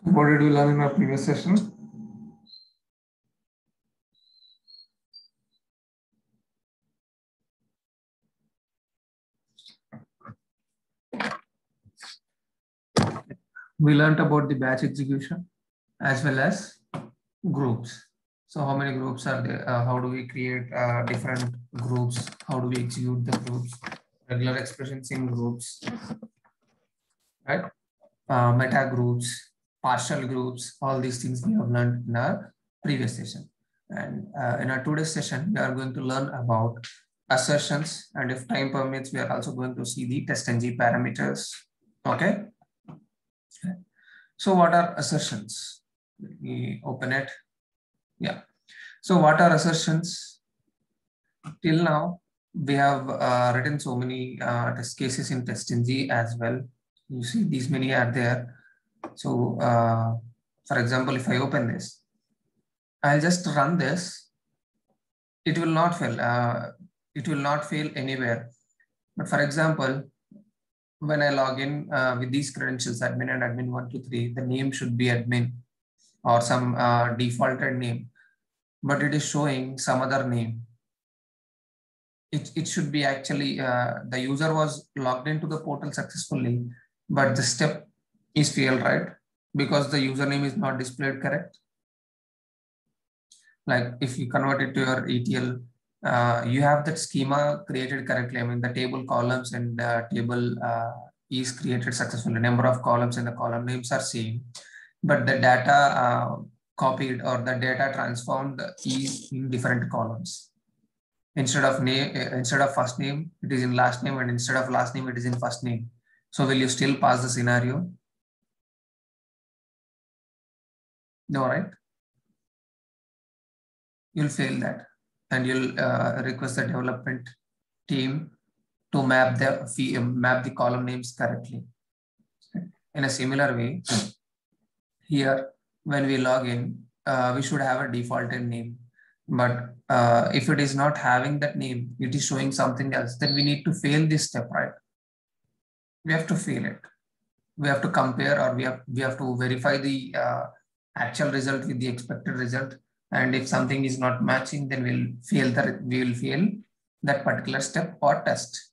What did we learn in our previous session? We learned about the batch execution as well as groups. So how many groups are there? How do we create different groups? How do we execute the groups? Regular expressions in groups, right? Meta groups, partial groups, all these things we have learned in our previous session. And in our today's session, we are going to learn about assertions. And if time permits, we are also going to see the test ng parameters. Okay. So what are assertions? Let me open it. Yeah. So what are assertions? Till now, we have written so many test cases in TestNG as well. You see these many are there. So for example, if I open this, I'll just run this. It will not fail. It will not fail anywhere. But for example, when I log in with these credentials, admin and admin 123, the name should be admin or some defaulted name, but it is showing some other name. It should be actually the user was logged into the portal successfully, but the step is failed, right? Because the username is not displayed correct. Like if you convert it to your ETL, you have that schema created correctly. I mean, the table columns and the table is created successfully. Number of columns and the column names are same, but the data copied or the data transformed is in different columns. Instead of name, instead of first name, it is in last name, and instead of last name, it is in first name. So will you still pass the scenario? No, right? You'll fail that, and you'll request the development team to map the column names correctly. In a similar way, here when we log in, we should have a defaulted name. But if it is not having that name, it is showing something else. Then we need to fail this step, right? We have to fail it. We have to compare, or we have to verify the actual result with the expected result. And if something is not matching, then we will fail that particular step or test,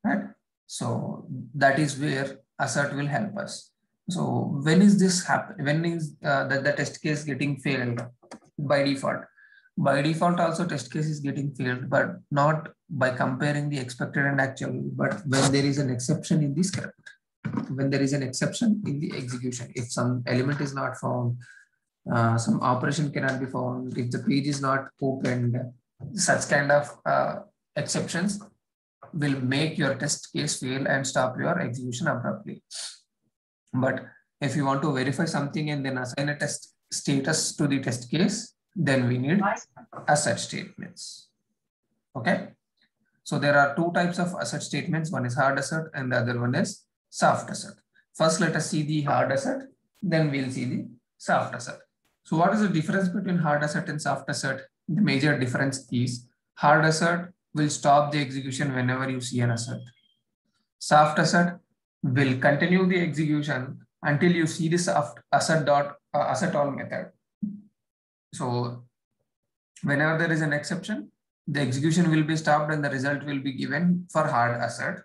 right? So that is where assert will help us. So when is this happen? When is the test case getting failed? By default? By default also test case is getting failed, but not by comparing the expected and actual, but when there is an exception in the script, when there is an exception in the execution. If some element is not found, some operation cannot be found, if the page is not opened, such kind of exceptions will make your test case fail and stop your execution abruptly. But if you want to verify something and then assign a test status to the test case, then we need assert statements. Okay. So there are two types of assert statements. One is hard assert and the other one is soft assert. First, let us see the hard assert, then we'll see the soft assert. So what is the difference between hard assert and soft assert? The major difference is hard assert will stop the execution whenever you see an assert. Soft assert will continue the execution until you see the soft assert all method. So whenever there is an exception, the execution will be stopped and the result will be given for hard assert.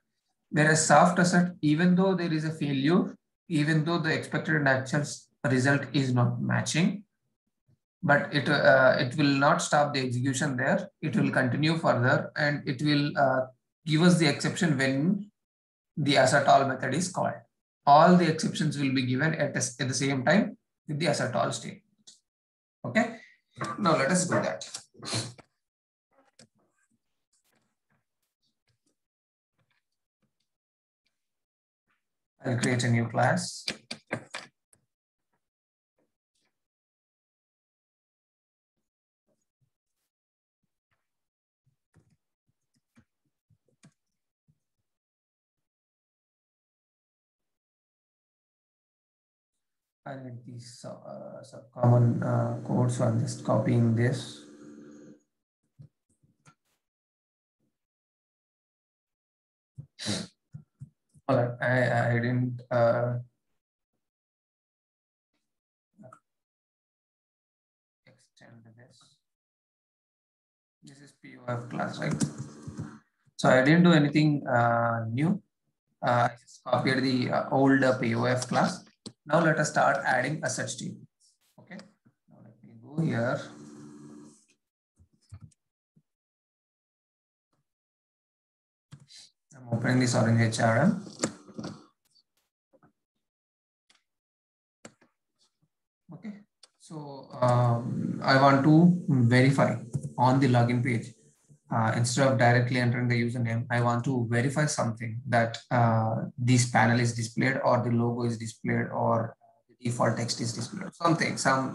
Whereas soft assert, even though there is a failure, even though the expected and actual result is not matching, but it will not stop the execution there. It will continue further and it will give us the exception when the assert all method is called. All the exceptions will be given at the same time with the assert all statement. Okay. Now let us do that. I'll create a new class. I need these some common code, so I'm just copying this. All right, I didn't POF class, right? So I didn't do anything new. I just copied the old POF class. Now let us start adding assets to it. Okay. Now let me go here. I'm opening this Orange HRM. Okay. So I want to verify on the login page. Instead of directly entering the username, I want to verify something that this panel is displayed or the logo is displayed or the default text is displayed. Some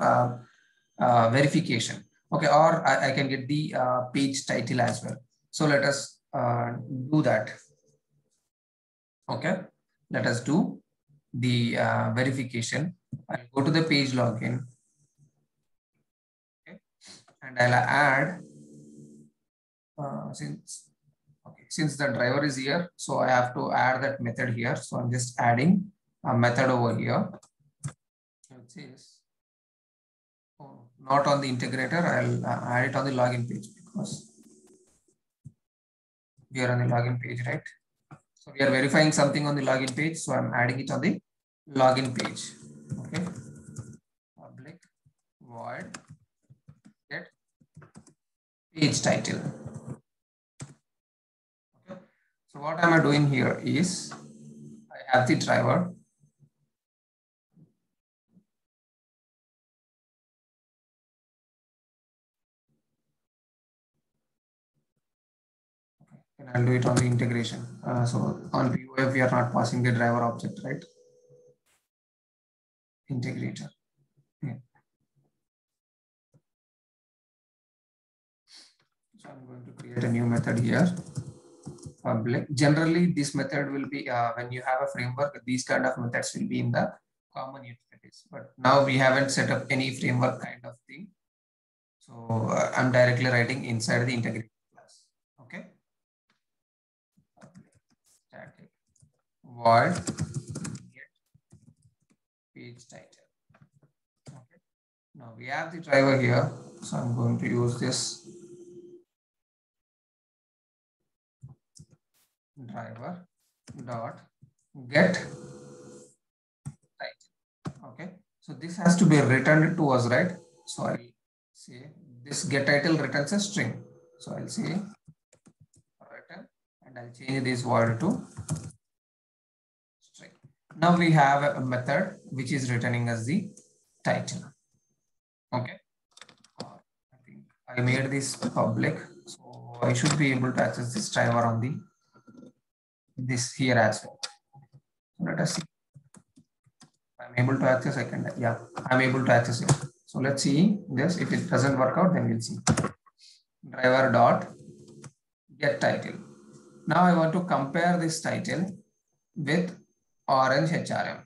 verification. Okay, or I can get the page title as well. So let us do that. Okay, let us do the verification. I'll go to the page login. Okay, and I'll add since the driver is here, so I have to add that method here. So I'm just adding a method over here. It says, oh, not on the integrator. I'll add it on the login page because we are on the login page, right? So we are verifying something on the login page. So I'm adding it on the login page. Okay. Public void get page title. Okay. So what am I doing here is I have the driver. And I'll do it on the integration. So on POF, we are not passing the driver object, right? Integrator. Yeah. So I'm going to create a new method here. Public. Generally, this method will be when you have a framework, these kind of methods will be in the common utilities. But now we haven't set up any framework kind of thing. So I'm directly writing inside the integrator class. Okay. Static void get page title. Okay. Now we have the driver here. So I'm going to use this driver dot get title. Okay. So this has to be returned to us, right? So I'll say this get title returns a string. So I'll say return and I'll change this void to string. Now we have a method which is returning us the title. Okay. I think I made this public, so I should be able to access this driver on the this here as well. So let us see. I'm able to access. I'm able to access it. So let's see this. If it doesn't work out, then we'll see. Driver dot get title. Now I want to compare this title with Orange HRM.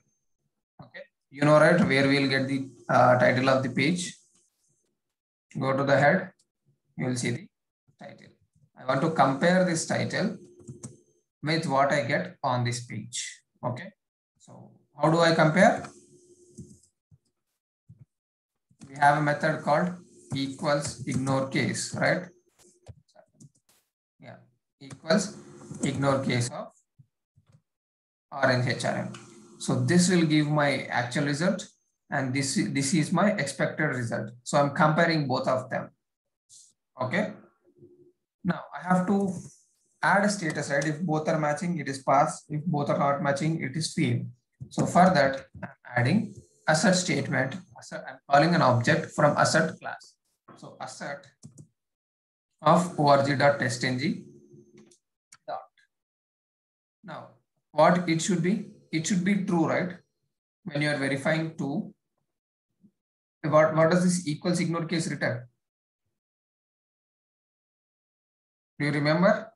Okay, you know, right, where we'll get the title of the page. Go to the head, you will see the title. I want to compare this title with what I get on this page. Okay, so how do I compare? We have a method called equals ignore case, right? Yeah, equals ignore case of Orange HRM. So this will give my actual result and this is my expected result. So I'm comparing both of them. Okay. Now I have to add a status, right? If both are matching, it is pass. If both are not matching, it is fail. So for that, I'm adding asset statement. I'm calling an object from asset class. So asset of org.testng dot. Now what it should be? It should be true, right? When you are verifying two, what does this equals ignore case return? Do you remember?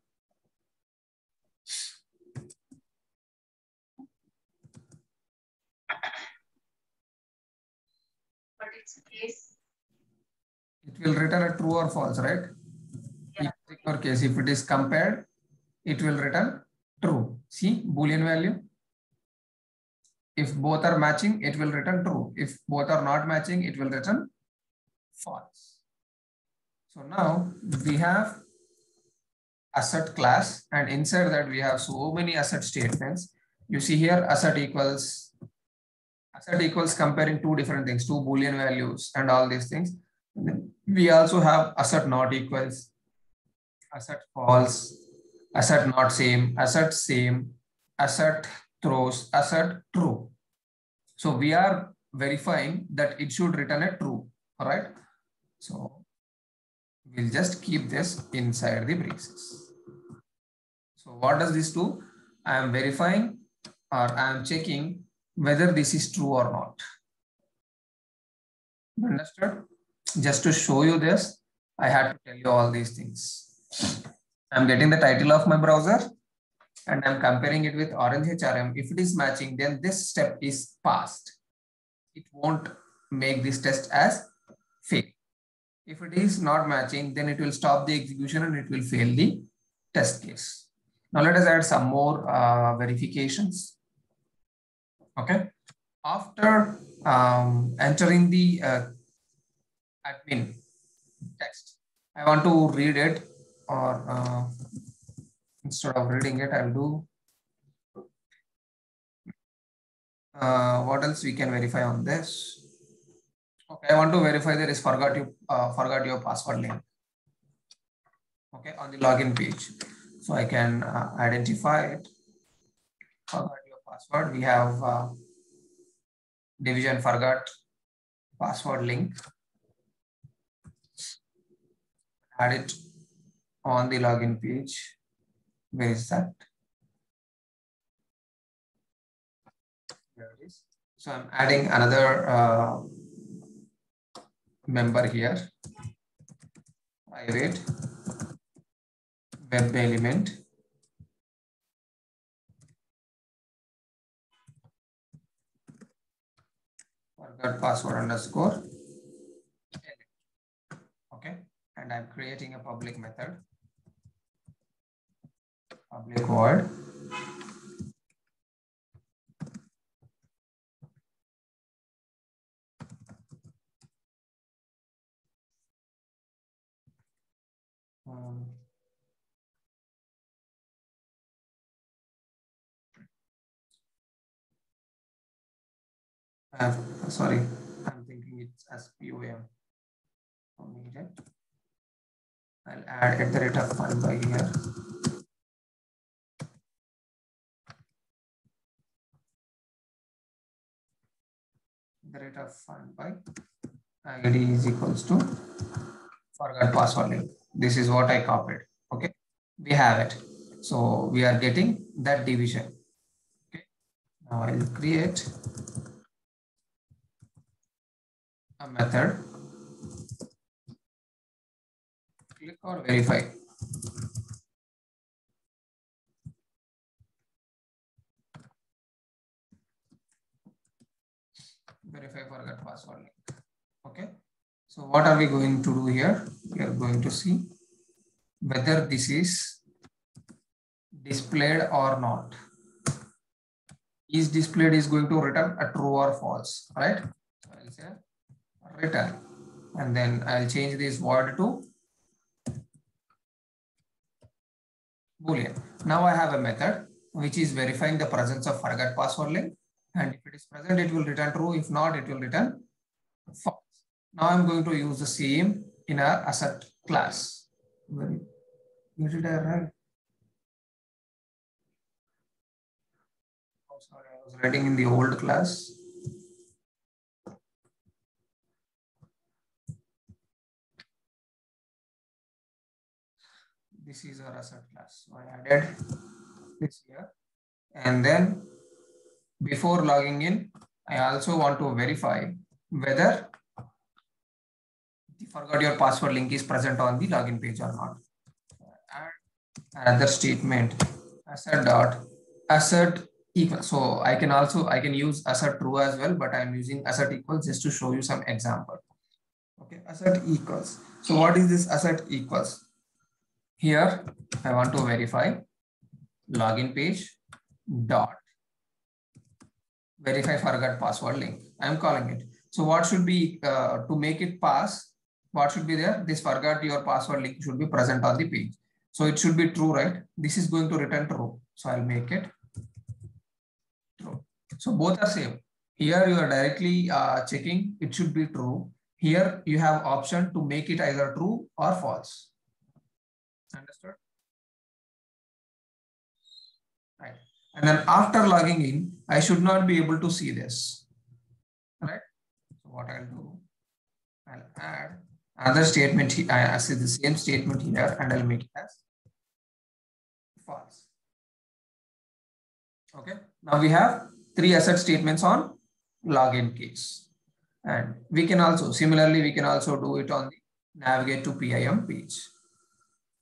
But it's a case. It will return a true or false, right? Yeah. Ignore case. If it is compared, it will return true. See, Boolean value. If both are matching, it will return true. If both are not matching, it will return false. So now we have asset class, and inside that we have so many asset statements. You see here asset equals comparing two different things, two Boolean values and all these things. And then we also have asset not equals, asset false, asset not same, asset throws, asset true. So we are verifying that it should return a true. All right. So we'll just keep this inside the braces. So what does this do? I am verifying or I am checking whether this is true or not. Understood? Just to show you this, I had to tell you all these things. I'm getting the title of my browser and I'm comparing it with Orange HRM. If it is matching, then this step is passed. It won't make this test as fail. If it is not matching, then it will stop the execution and it will fail the test case. Now let us add some more verifications. Okay. After entering the admin text, I want to read it, or instead of reading it, I'll do what else we can verify on this. Okay, I want to verify there is forgot your password link. Okay, on the login page. So I can identify it. Forgot your password. We have division forgot password link. Add it on the login page. Where is that? There it is. So I'm adding another member here. Private web element. Forgot password underscore. Okay. And I'm creating a public method. Public void. Sorry, I'm thinking it's as POM. I'll add at the rate of fun by here. The rate of fun by ID is equals to forgot password link. This is what I copied. Okay, we have it. So we are getting that division. Okay, now I'll create a method. Click or verify. Verify forgot password link. Okay. So what are we going to do here? We are going to see whether this is displayed or not. Is displayed is going to return a true or false, right? So I'll say return, and then I'll change this void to Boolean. Now I have a method which is verifying the presence of forgot password link, and if it is present, it will return true. If not, it will return false. Now I'm going to use the same in our asset class. Where did I write? Oh, sorry, I was writing in the old class. This is our asset class. So I added this here. And then before logging in, I also want to verify whether the forgot your password link is present on the login page or not. Add another statement, asset equal. So I can use asset true as well, but I'm using asset equals just to show you some example. Okay, asset equals. So what is this asset equals? Here I want to verify login page dot verify forgot password link. I'm calling it. So what should be to make it pass? What should be there? This forgot your password link should be present on the page. So it should be true, right? This is going to return true. So I'll make it true. So both are same. Here you are directly checking, it should be true. Here you have option to make it either true or false. Understood? Right. And then after logging in, I should not be able to see this. Right? So what I'll do, I'll add another statement here. I see the same statement here and I'll make it as false. Okay. Now we have 3 asset statements on login case. And we can also, similarly, we can also do it on the navigate to PIM page.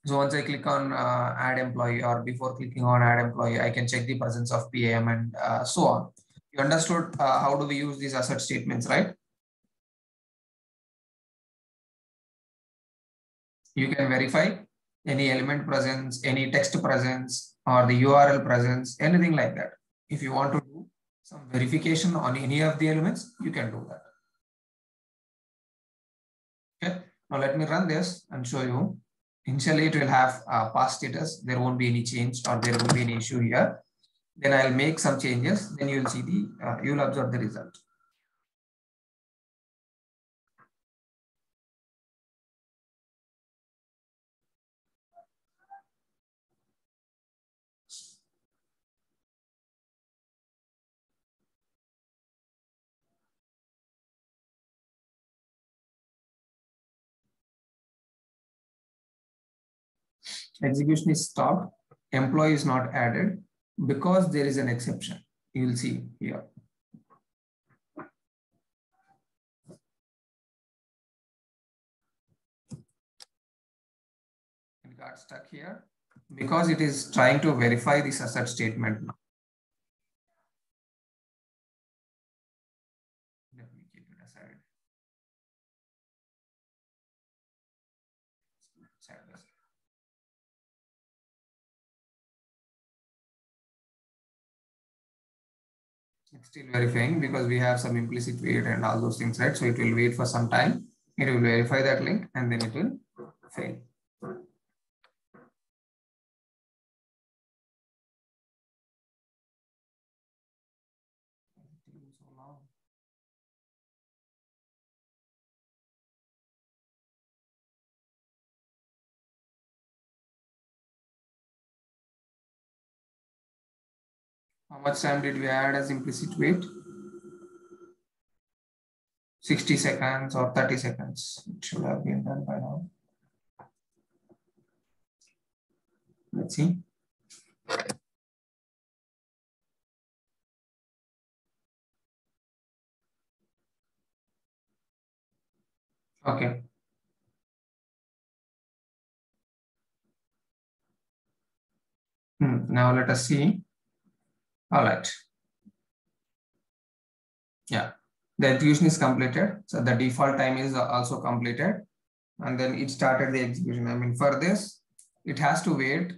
So once I click on add employee, or before clicking on add employee, I can check the presence of PIM and so on. You understood how do we use these asset statements, right? You can verify any element presence, any text presence, or the URL presence, anything like that. If you want to do some verification on any of the elements, you can do that. Okay, now let me run this and show you. Initially, it will have past status. There won't be any change or there won't be any issue here. Then I'll make some changes. Then you'll see the, you'll observe the result. Execution is stopped. Employee is not added because there is an exception. You will see here. It got stuck here because it is trying to verify this asset statement now. Let me keep it aside. It's still verifying because we have some implicit wait and all those things, right? So it will wait for some time. It will verify that link and then it will fail. How much time did we add as implicit wait? 60 seconds or 30 seconds. It should have been done by now. Let's see. Okay. Now let us see. All right. Yeah. The execution is completed. So the default time is also completed. And then it started the execution. I mean, for this, it has to wait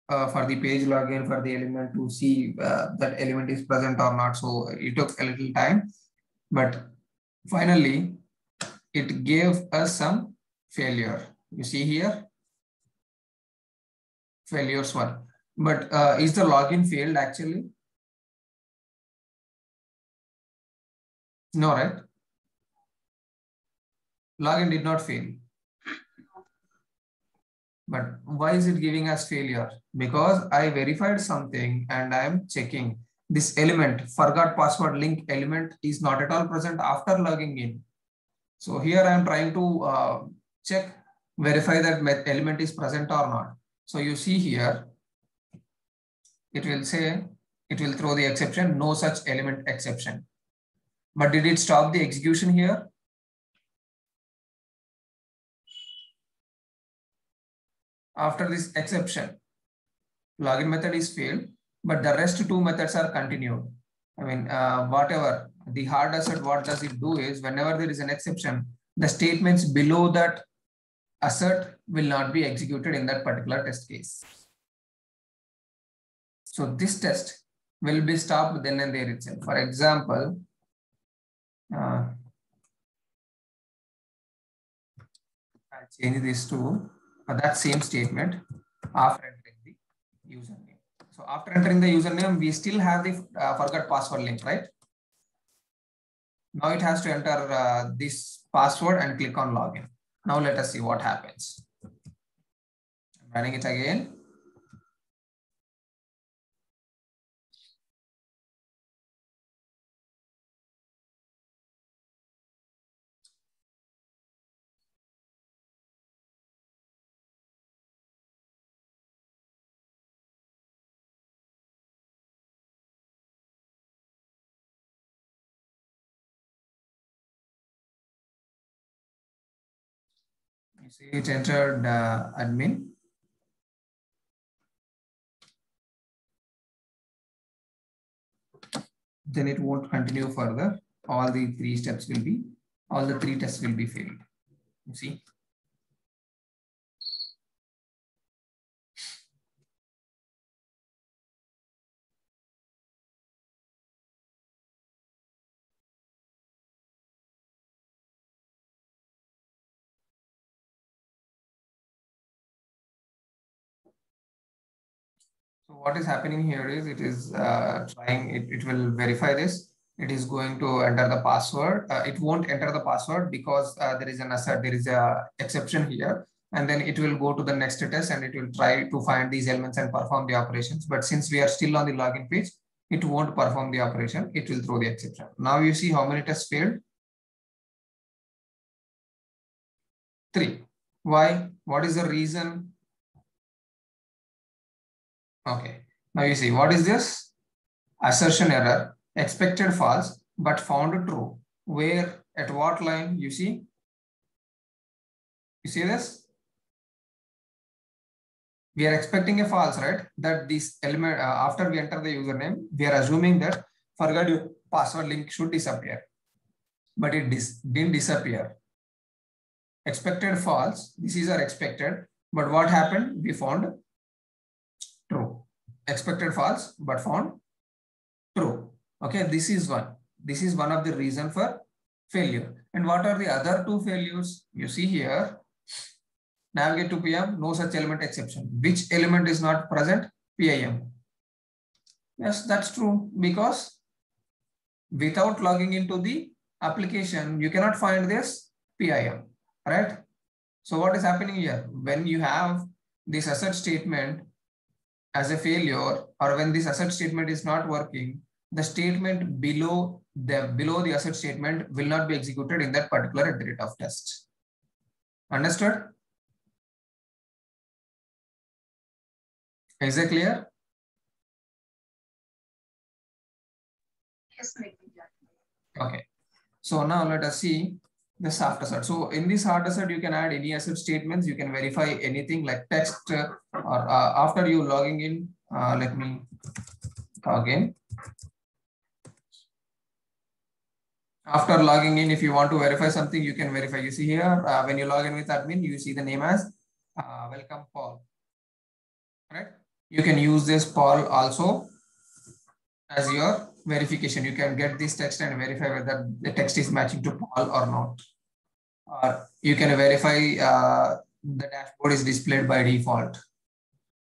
for the page login for the element to see that element is present or not. So it took a little time, but finally it gave us some failure. You see here, failures one. But is the login failed actually? No, right? Login did not fail. But why is it giving us failure? Because I verified something and I am checking this element, forgot password link element is not at all present after logging in. So here I am trying to check, verify that element is present or not. So you see here, it will say, it will throw the exception, no such element exception. But did it stop the execution here? After this exception, login method is failed, but the rest two methods are continued. I mean, whatever the hard asset, what does it do is whenever there is an exception, the statements below that asset will not be executed in that particular test case. So this test will be stopped then and there itself. For example, I'll change this to that same statement. after entering the username. So after entering the username, we still have the forgot password link, right? Now it has to enter this password and click on login. Now let us see what happens. I'm running it again. You see it entered admin. Then it won't continue further. All the three tests will be failed. You see. So what is happening here is it is it will verify this. It is going to enter the password. It won't enter the password because there is a exception here. And then it will go to the next test and it will try to find these elements and perform the operations. But since we are still on the login page, it won't perform the operation. It will throw the exception. Now you see how many tests failed? 3. Why? What is the reason? Okay. Now you see, what is this? Assertion error, expected false, but found true. Where, at what line? You see? You see this? We are expecting a false, right? That this element, after we enter the username, we are assuming that forgot your password link should disappear. But it didn't disappear. Expected false. This is our expected. But what happened? We found true. Expected false, but found true. Okay, this is one. This is one of the reason for failure. And what are the other two failures? You see here, navigate to PIM, no such element exception. Which element is not present? PIM. Yes, that's true, because without logging into the application, you cannot find this PIM, right? So what is happening here? When you have this assert statement as a failure, or when this assert statement is not working, the statement below the assert statement will not be executed in that particular iterate of test. Understood? Is it clear? Yes, maybe. Okay. So now let us see this hard assert. So in this hard assert, you can add any assert statements. You can verify anything like text or after you logging in. Let me again. After logging in, if you want to verify something, you can verify. You see here, when you log in with admin, you see the name as welcome Paul. Right? You can use this Paul also as your verification. You can get this text and verify whether the text is matching to Paul or not. Or you can verify the dashboard is displayed by default.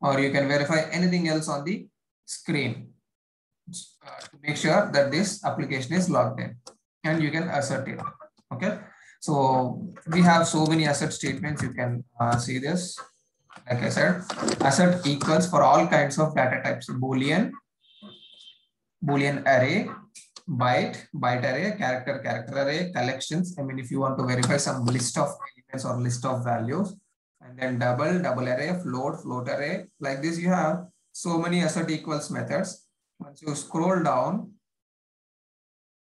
Or you can verify anything else on the screen to make sure that this application is logged in. And you can assert it. Okay. So we have so many assert statements. You can see this. Like I said, assert equals for all kinds of data types: Boolean array, byte array, character array, collections. I mean, if you want to verify some list of elements or list of values, and then double array, float array. Like this, you have so many assert equals methods. Once you scroll down,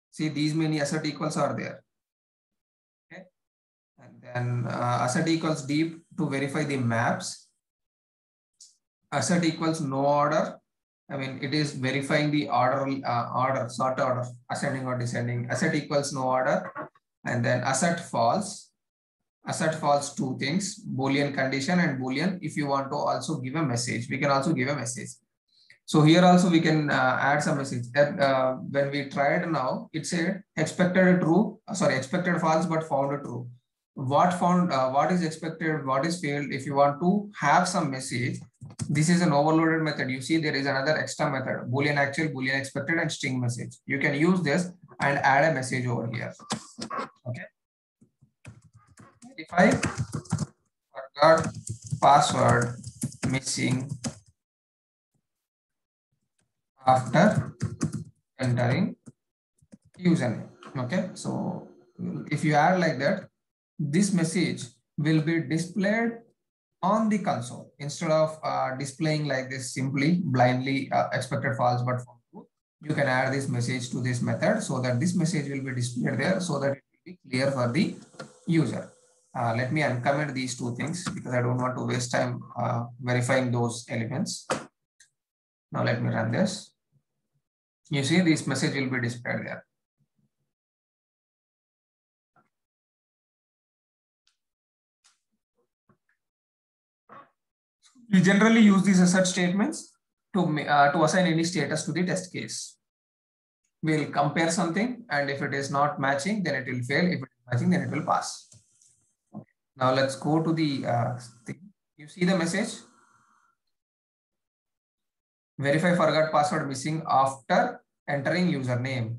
see these many assert equals are there. Okay. And then assert equals deep to verify the maps. Assert equals no order. I mean, it is verifying the sort order, ascending or descending. Assert equals no order. And then assert false. Assert false, two things: Boolean condition and Boolean. If you want to also give a message, we can also give a message. So here also we can add some message. When we tried now, it said expected false but found true. what is expected, what is failed. If you want to have some message, this is an overloaded method. You see there is another extra method, Boolean actual, Boolean expected, and string message. You can use this and add a message over here. Okay. Verify forgot password missing after entering username. Okay, so if you add like that, this message will be displayed on the console instead of displaying like this simply blindly expected false but found true. You can add this message to this method so that this message will be displayed there so that it will be clear for the user. Let me uncomment these two things because I don't want to waste time verifying those elements. Now let me run this. You see this message will be displayed there. We generally use these assert statements to assign any status to the test case. We'll compare something, and if it is not matching, then it will fail. If it is matching, then it will pass. Okay. Now let's go to the thing. You see the message? Verify forgot password missing after entering username.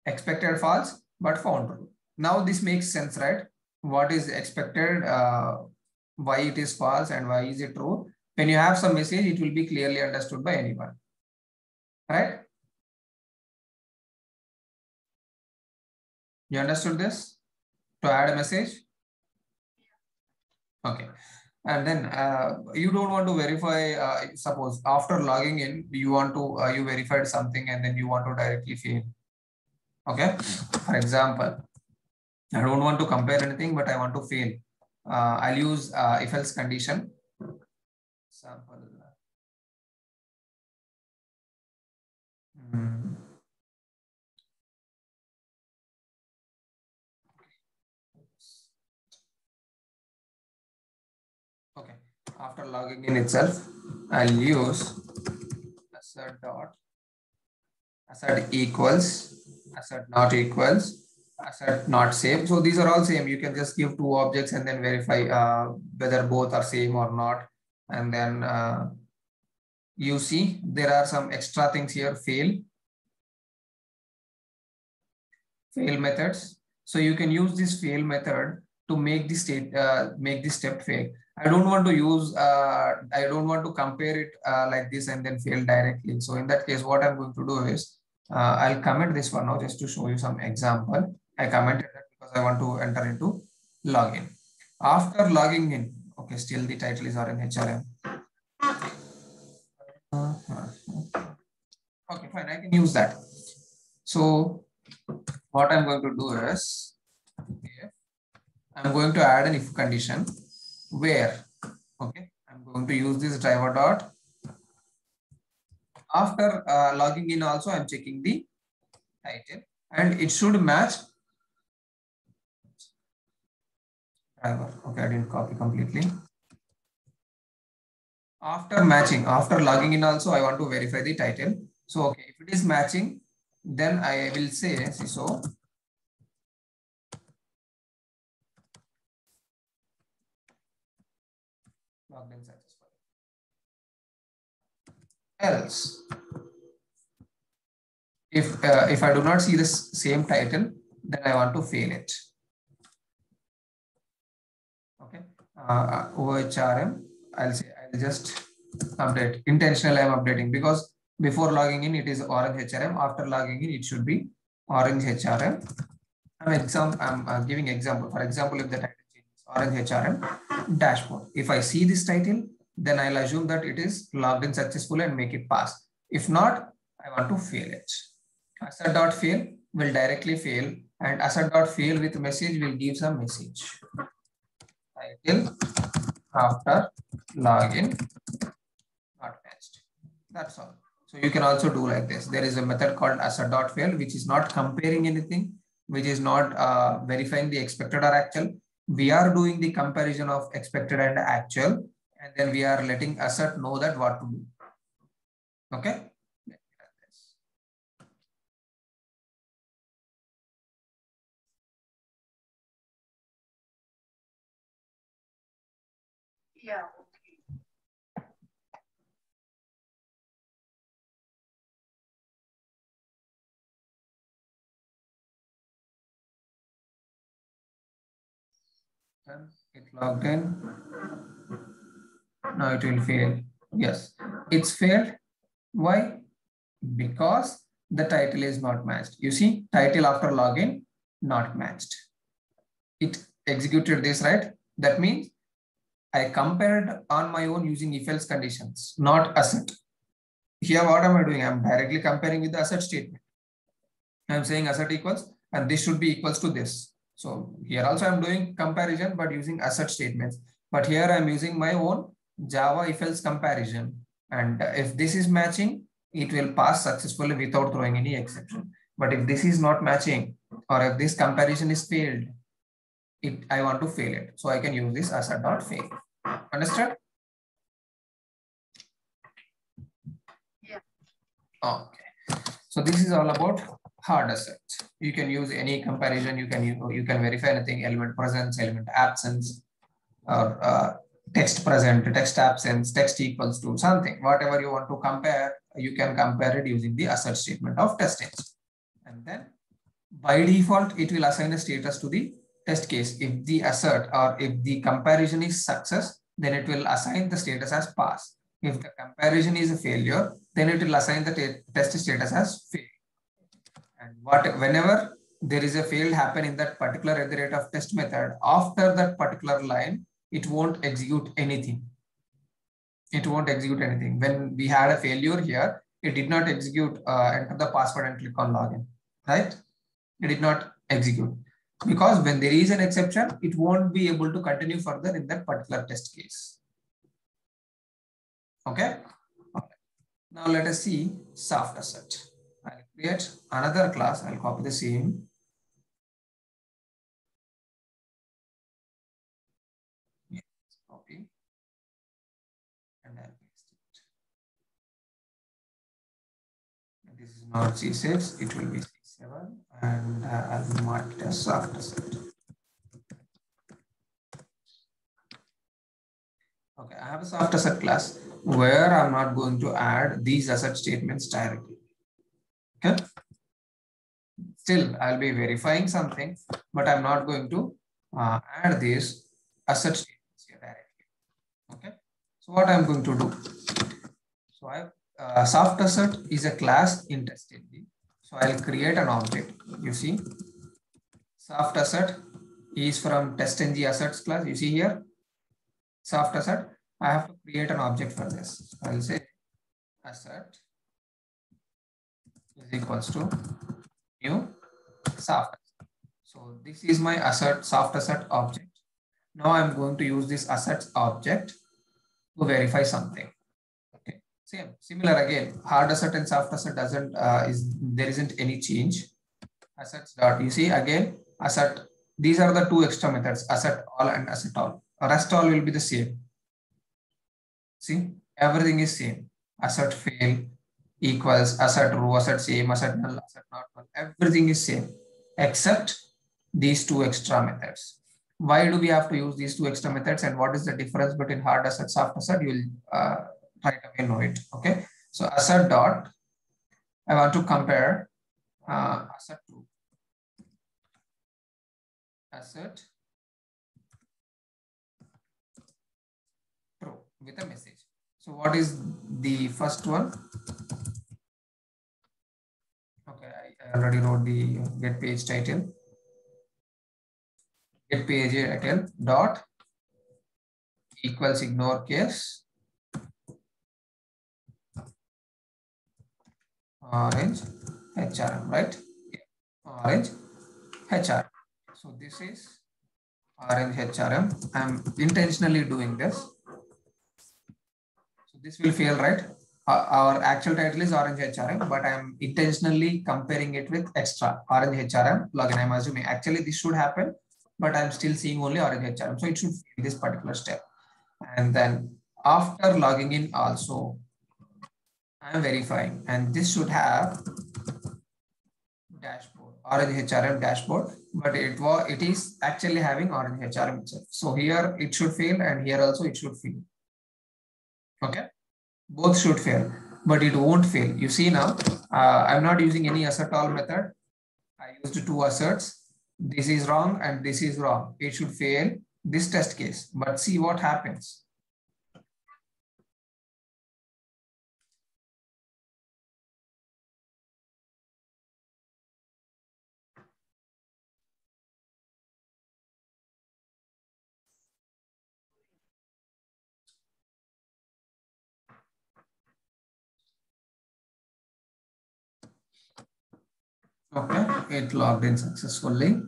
Expected false, but found true. Now this makes sense, right? What is expected, why it is false, and why is it true? When you have some message, it will be clearly understood by anyone, right? You understood this? To add a message? Okay. And then you don't want to verify, suppose after logging in, you want to, you verified something and then you want to directly fail. Okay. For example, I don't want to compare anything, but I want to fail. I'll use if else condition. Example. Okay. After logging in itself, I'll use assert dot assert equals assert not equals assert not same. So these are all same. You can just give two objects and then verify whether both are same or not. And then you see there are some extra things here. Fail methods. So you can use this fail method to make the step fail. I don't want to use, I don't want to compare it like this and then fail directly. So in that case, what I'm going to do is, I'll comment this one now just to show you some example. I commented that because I want to enter into login. After logging in, okay, still the title is RNHRM. Okay, fine, I can use that. So what I'm going to do is, I'm going to add an if condition where, okay, I'm going to use this driver dot. After logging in also, I'm checking the title and it should match driver. Okay, I didn't copy completely. After matching, after logging in also, I want to verify the title. So, okay, if it is matching, then I will say CISO logged in successfully. Else, if I do not see this same title, then I want to fail it. Okay, OHRM, I'll say I'll just update. Intentionally, I'm updating because before logging in, it is orange HRM. After logging in, it should be orange HRM. I'm giving example. For example, if the title changes orange HRM dashboard. If I see this title, then I'll assume that it is logged in successfully and make it pass. If not, I want to fail it. Assert.fail will directly fail, and assert.fail with message will give some message. Title after login not matched. That's all. So you can also do like this. There is a method called assert.fail, which is not comparing anything, which is not verifying the expected or actual. We are doing the comparison of expected and actual, and then we are letting assert know that what to do. Okay. Yeah, okay. It logged in. Now it will fail. Yes, it's failed. Why? Because the title is not matched. You see, title after login not matched. It executed this, right? That means I compared on my own using if-else conditions, not asset. Here, what am I doing? I'm directly comparing with the asset statement. I'm saying asset equals, and this should be equals to this. So here also I'm doing comparison, but using asset statements. But here I'm using my own Java if-else comparison. And if this is matching, it will pass successfully without throwing any exception. But if this is not matching, or if this comparison is failed, I want to fail it. So I can use this asset.fail. Understood? Yeah. Okay. So this is all about hard assets. You can use any comparison. You can verify anything: element presence, element absence, or text present, text absence, text equals to something. Whatever you want to compare, you can compare it using the asset statement of test case. And then by default, it will assign a status to the test case. If the assert or if the comparison is success, then it will assign the status as pass. If the comparison is a failure, then it will assign the test status as fail. And whenever there is a failed happen in that particular at the rate of test method, after that particular line, it won't execute anything. It won't execute anything. When we had a failure here, it did not execute, enter the password and click on login, right? It did not execute. Because when there is an exception, it won't be able to continue further in that particular test case. Okay. Now let us see soft asset. I'll create another class. I'll copy the same. Yes, copy. And I'll paste it. This is not C6, it will be C7, and I'll mark it as soft asset. Okay, I have a soft asset class where I'm not going to add these asset statements directly. Okay. Still, I'll be verifying something, but I'm not going to add these asset statements here directly. Okay. So what I'm going to do? So soft asset is a class in TestNG. So I'll create an object. You see, soft asset is from TestNG assets class. You see here, soft asset. I have to create an object for this. I'll say asset is equals to new soft asset. So this is my asset, soft asset object. Now I'm going to use this assets object to verify something. Okay, similar again. Hard asset and soft asset there isn't any change. Assets dot. You see again asset. These are the two extra methods: asset all and asset all. Rest all will be the same. See, everything is same. Asset fail equals asset row, asset same, asset null, asset not null. Everything is same except these two extra methods. Why do we have to use these two extra methods, and what is the difference between hard asset, soft asset? You will right away know it. Okay. So asset dot, I want to compare asset to asset true with a message. So what is the first one? Okay, I already wrote the get page title. Get page title dot equals ignore case orange HRM, right? Orange HRM. So this is orange HRM. I'm intentionally doing this. So this will fail, right? Our actual title is orange HRM, but I'm intentionally comparing it with extra orange HRM login. I'm assuming actually this should happen, but I'm still seeing only orange HRM. So it should fail this particular step. And then after logging in also, I'm verifying, and this should have dashboard orange HRM dashboard, but it is actually having orange HRM itself. So here it should fail, and here also it should fail. Okay, both should fail, but it won't fail. You see now, I'm not using any assert all method. I used two asserts. This is wrong and this is wrong. It should fail this test case, but see what happens. Okay, it logged in successfully.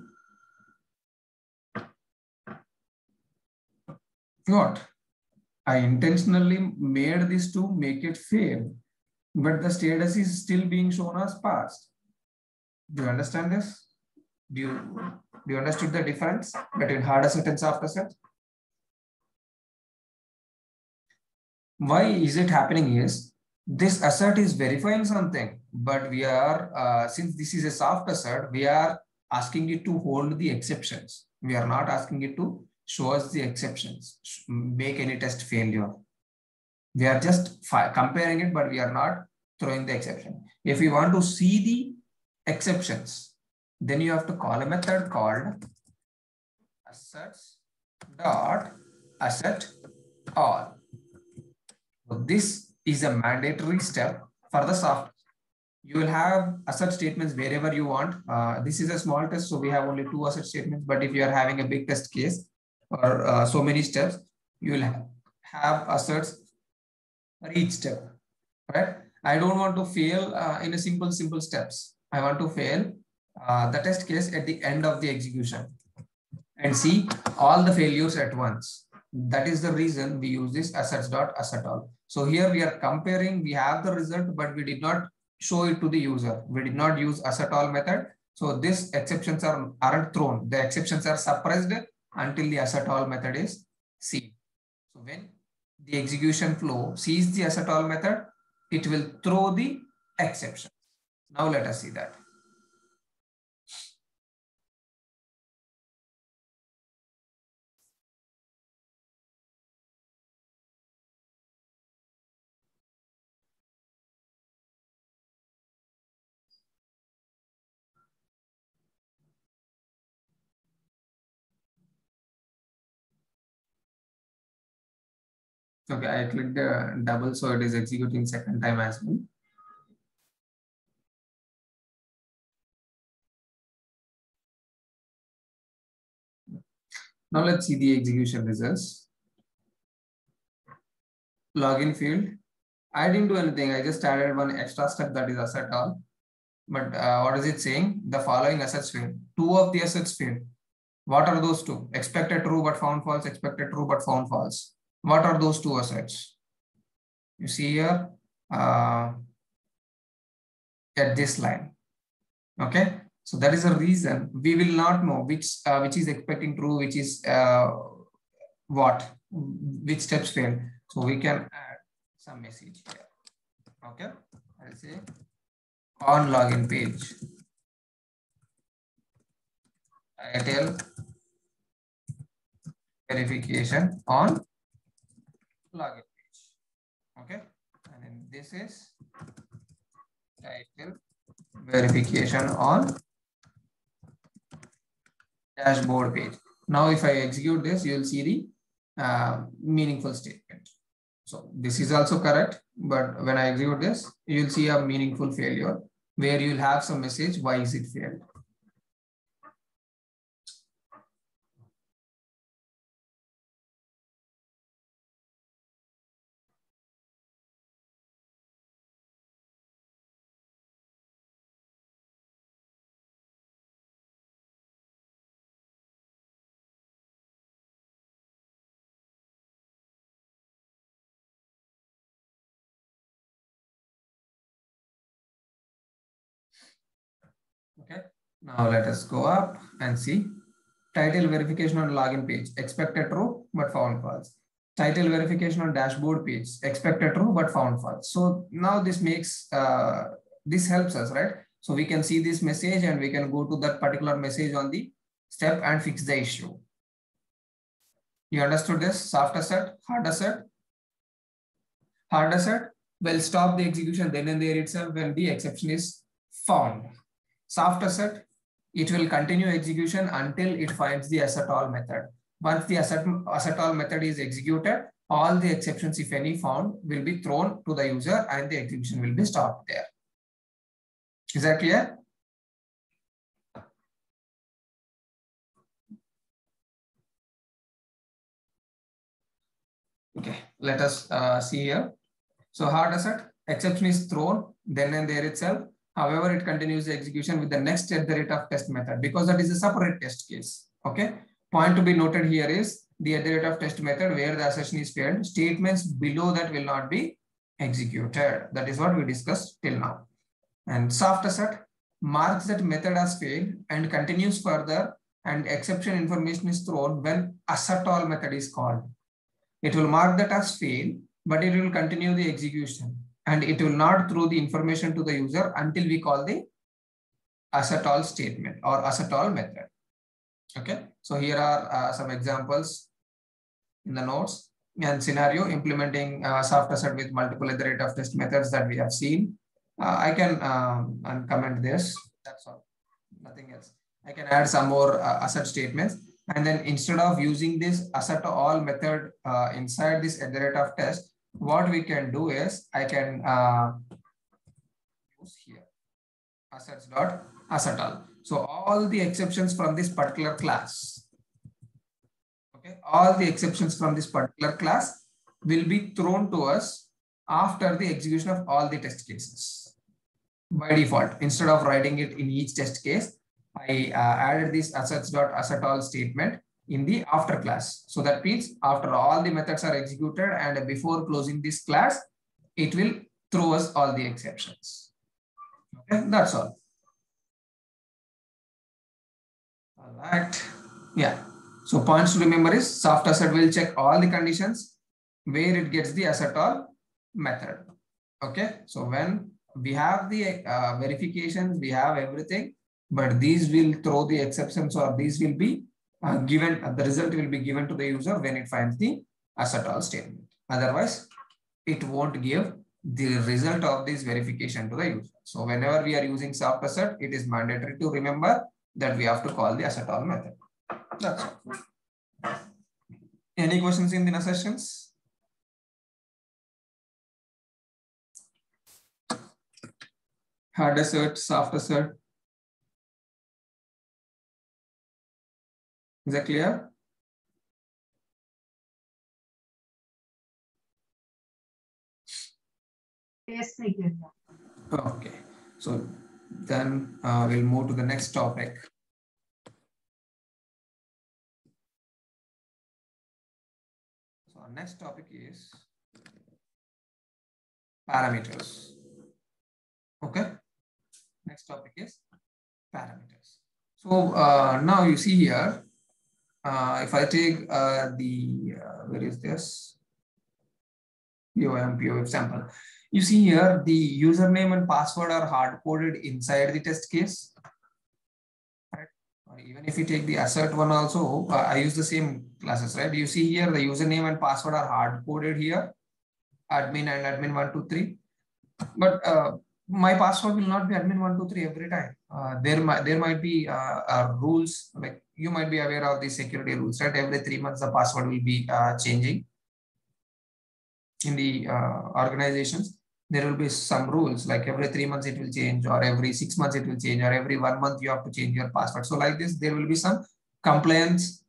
What? I intentionally made this to make it fail, but the status is still being shown as passed. Do you understand this? Do you understood the difference between hard assert and soft assert? Why is it happening is this assert is verifying something, but we are, since this is a soft assert, we are asking it to hold the exceptions. We are not asking it to show us the exceptions, make any test failure. We are just comparing it, but we are not throwing the exception. If we want to see the exceptions, then you have to call a method called asserts dot assert all. So this is a mandatory step for the soft. You will have assert statements wherever you want. This is a small test, so we have only 2 assert statements. But if you are having a big test case or so many steps, you will have asserts for each step. Right? I don't want to fail in a simple steps. I want to fail the test case at the end of the execution and see all the failures at once. That is the reason we use this asserts.assert all. So here we are comparing, we have the result, but we did not show it to the user. We did not use assert all method. So these exceptions aren't thrown. The exceptions are suppressed until the assert all method is seen. So when the execution flow sees the assert all method, it will throw the exception. Now let us see that. Okay, I clicked the double, so it is executing second time as well. Now let's see the execution results. Login field. I didn't do anything. I just added one extra step, that is assert all. But what is it saying? The following assets failed. 2 of the assets failed. What are those 2? Expected true but found false, expected true but found false. What are those 2 assets? You see here at this line. Okay. So that is a reason we will not know which is expecting true, which is which steps fail. So we can add some message here. Okay. I'll say on login page, title verification on login page. Okay. And then this is title verification on dashboard page. Now, if I execute this, you will see the meaningful statement. So this is also correct, but when I execute this, you will see a meaningful failure where you will have some message, why is it failed? Okay, now let us go up and see title verification on login page, expected true but found false. Title verification on dashboard page, expected true but found false. So now this makes this helps us, right? So we can see this message and we can go to that particular message on the step and fix the issue. You understood this? Soft asset, hard asset. Hard asset will stop the execution then and there itself when the exception is found. Soft asset, it will continue execution until it finds the asset all method. Once the asset all method is executed, all the exceptions, if any found, will be thrown to the user and the execution will be stopped there. Is that clear? Okay, let us see here. So hard asset, exception is thrown then and there itself. However, it continues the execution with the next at the rate of test method because that is a separate test case. Okay. Point to be noted here is the at the rate of test method where the assertion is failed. Statements below that will not be executed. That is what we discussed till now. And soft asset marks that method as failed and continues further, and exception information is thrown when asset all method is called. It will mark that as failed, but it will continue the execution and it will not throw the information to the user until we call the asset all statement or asset all method. Okay, so here are some examples in the notes and scenario implementing soft asset with multiple at the rate of test methods that we have seen. I can uncomment this. That's all, nothing else. I can add some more asset statements. And then instead of using this asset all method inside this at the rate of test, what we can do is I can use here assets dot asset all. So all the exceptions from this particular class, okay, all the exceptions from this particular class will be thrown to us after the execution of all the test cases by default. Instead of writing it in each test case, I added this assets dot asset all statement in the after class. So that means after all the methods are executed and before closing this class, it will throw us all the exceptions. Okay, that's all. All right. Yeah. So points to remember is soft asset will check all the conditions where it gets the asset all method. Okay. So when we have the verifications, we have everything, but these will throw the exceptions or these will be given, the result will be given to the user when it finds the asset all statement. Otherwise, it won't give the result of this verification to the user. So whenever we are using soft asset, it is mandatory to remember that we have to call the asset all method. That's all. Any questions in the sessions? Hard asset, soft asset. Is that clear? Yes, thank you. Okay. So then we'll move to the next topic. So our next topic is parameters. Okay. Next topic is parameters. So now you see here, if I take where is this? POM sample. You see here, the username and password are hard coded inside the test case. Right? Or even if you take the assert one also, I use the same classes, right? You see here, the username and password are hard coded here, admin and admin123. But my password will not be admin123 every time. There might be rules, like you might be aware of the security rules, right? Every 3 months, the password will be changing. In the organizations, there will be some rules like every 3 months it will change, or every 6 months it will change, or every 1 month you have to change your password. So like this, there will be some compliance,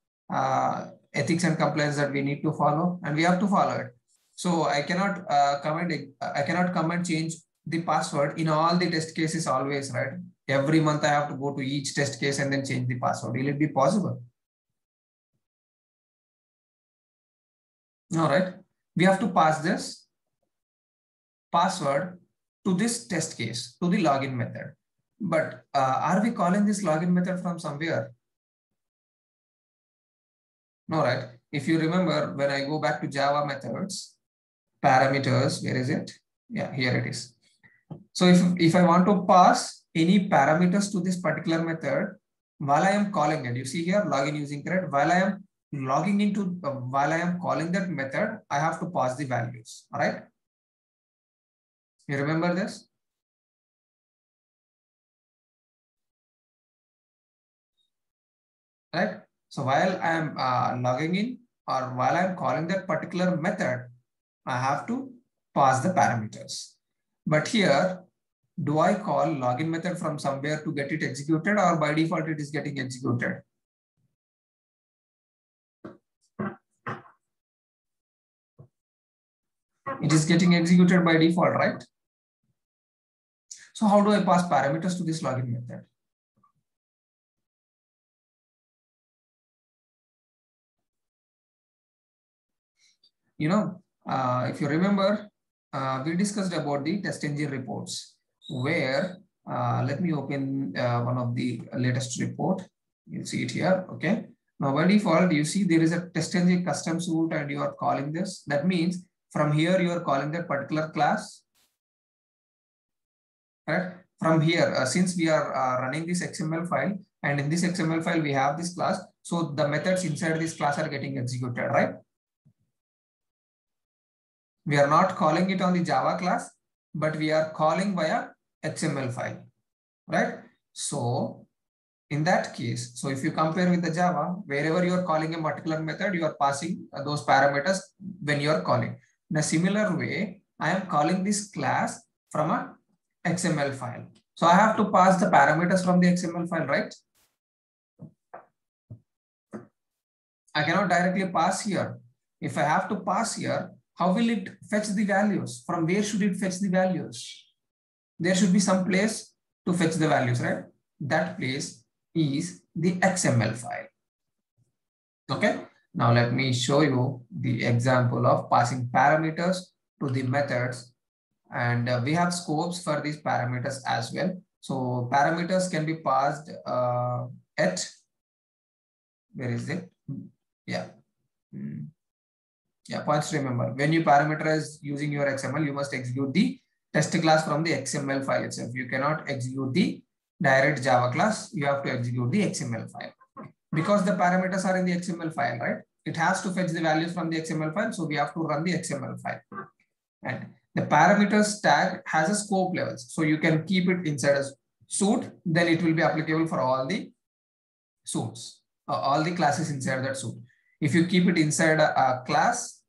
ethics and compliance that we need to follow, and we have to follow it. So I cannot come and change the password in all the test cases always, right? Every month I have to go to each test case and then change the password. Will it be possible? No, right? We have to pass this password to this test case, to the login method. But are we calling this login method from somewhere? No, right? If you remember, when I go back to Java methods, parameters, where is it? Yeah, here it is. So if I want to pass any parameters to this particular method while I am calling it. You see here, login using thread. While I am logging into, while I am calling that method, I have to pass the values. All right. You remember this? Right. So while I am logging in or while I am calling that particular method, I have to pass the parameters. But here, do I call login method from somewhere to get it executed, or by default it is getting executed? It is getting executed by default, right? So how do I pass parameters to this login method? You know, if you remember, we discussed about the test engine reports where, let me open one of the latest report. You'll see it here. Okay. Now by default, you see there is a test engine custom suite and you are calling this. That means from here, you are calling that particular class. Right? From here, since we are running this XML file, and in this XML file, we have this class. So the methods inside this class are getting executed, right? We are not calling it on the Java class, but we are calling via XML file, right? So in that case, so if you compare with the Java, wherever you are calling a particular method, you are passing those parameters when you are calling. In a similar way, I am calling this class from a XML file. So I have to pass the parameters from the XML file, right? I cannot directly pass here. If I have to pass here, how will it fetch the values? From where should it fetch the values? There should be some place to fetch the values, right? That place is the XML file. Okay. Now let me show you the example of passing parameters to the methods. And we have scopes for these parameters as well. So parameters can be passed at, where is it? Yeah. Yeah, points to remember. When you parameterize using your XML, you must execute the test class from the XML file itself. You cannot execute the direct Java class. You have to execute the XML file. Because the parameters are in the XML file, right? It has to fetch the values from the XML file. So we have to run the XML file. And the parameters tag has a scope levels. So you can keep it inside a suite. Then it will be applicable for all the suites, all the classes inside that suite. If you keep it inside a class,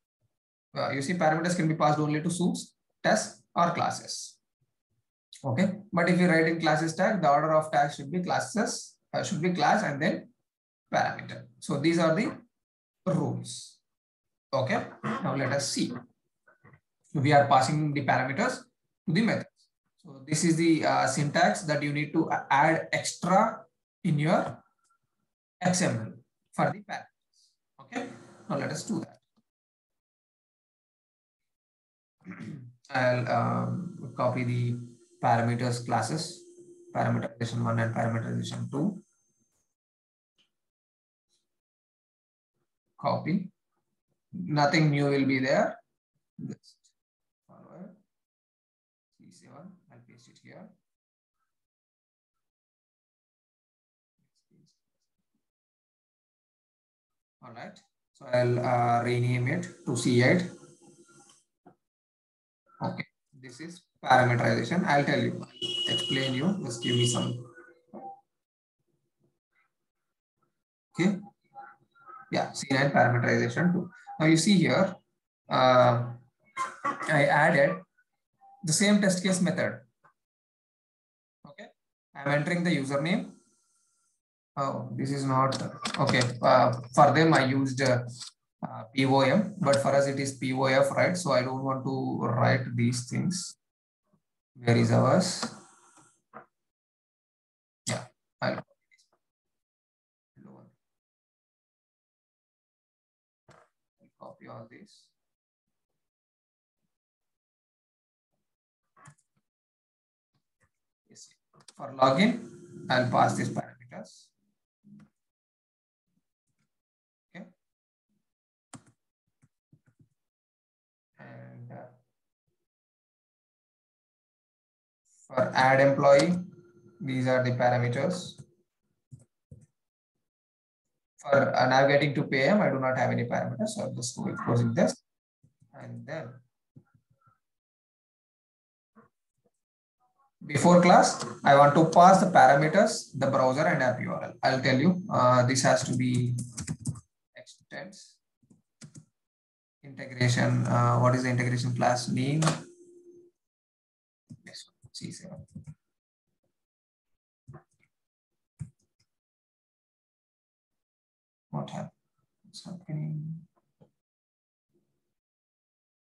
you see parameters can be passed only to suites, tests, or classes. Okay. But if you write in classes tag, the order of tags should be classes, should be class and then parameter. So these are the rules. Okay. Now let us see. We are passing the parameters to the methods. So this is the syntax that you need to add extra in your XML for the parameters. Okay. Now let us do that. I'll copy the parameters classes, parameterization 1 and parameterization 2. Copy. Nothing new will be there. Just forward. C7. I'll paste it here. All right. So I'll rename it to C8. Okay. This is parameterization. I'll tell you, explain you. Just give me some. Okay. Yeah, C9 parameterization 2. Now you see here, I added the same test case method. Okay. I'm entering the username. Oh, this is not okay. For them, I used POM, but for us it is POF, right? So I don't want to write these things. Where is ours? Yeah, I'll copy all this. Yes. For login, I'll pass these parameters. Okay. And for add employee, These are the parameters. For navigating to PM, I do not have any parameters, so I'll just go closing this. And then before class, I want to pass the parameters, the browser and app URL. I'll tell you, this has to be extends integration. What is the integration class name? This one, C7. What happened? What's happening?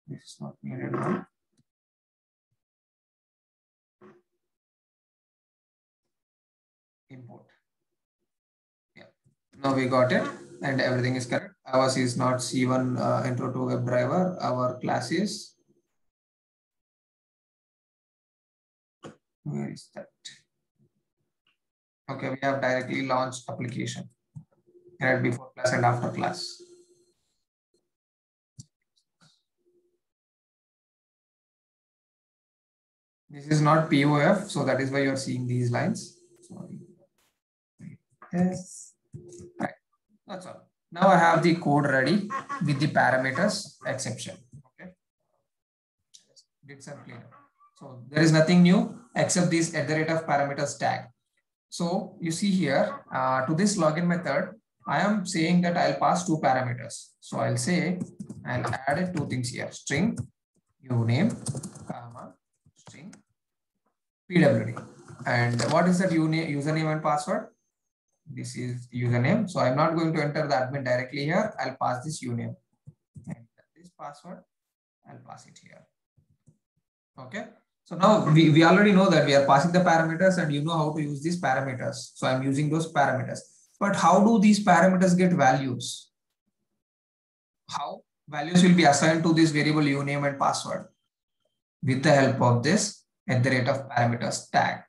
This is not needed now. Import. Yeah. Now we got it, and everything is correct. Ours is not C1 intro to WebDriver. Our class is, where is that? Okay, we have directly launched application right before class and after class. This is not POF, so that is why you are seeing these lines. Sorry. Yes. Right. That's all. Now I have the code ready with the parameters exception. Okay. Did some cleanup. So there is nothing new except this @parameters tag. So you see here to this login method, I am saying that I'll pass two parameters. So I'll say I'll add two things here: string uname, comma string PWD. And what is that username and password? This is username. So I'm not going to enter the admin directly here. I'll pass this uname. And this password, I'll pass it here. Okay. So now we already know that we are passing the parameters and you know how to use these parameters. So I'm using those parameters. But how do these parameters get values? How values will be assigned to this variable uname and password? With the help of this @parameters tag.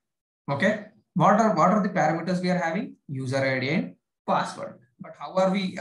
Okay. What are the parameters we are having? User ID and password. But how are we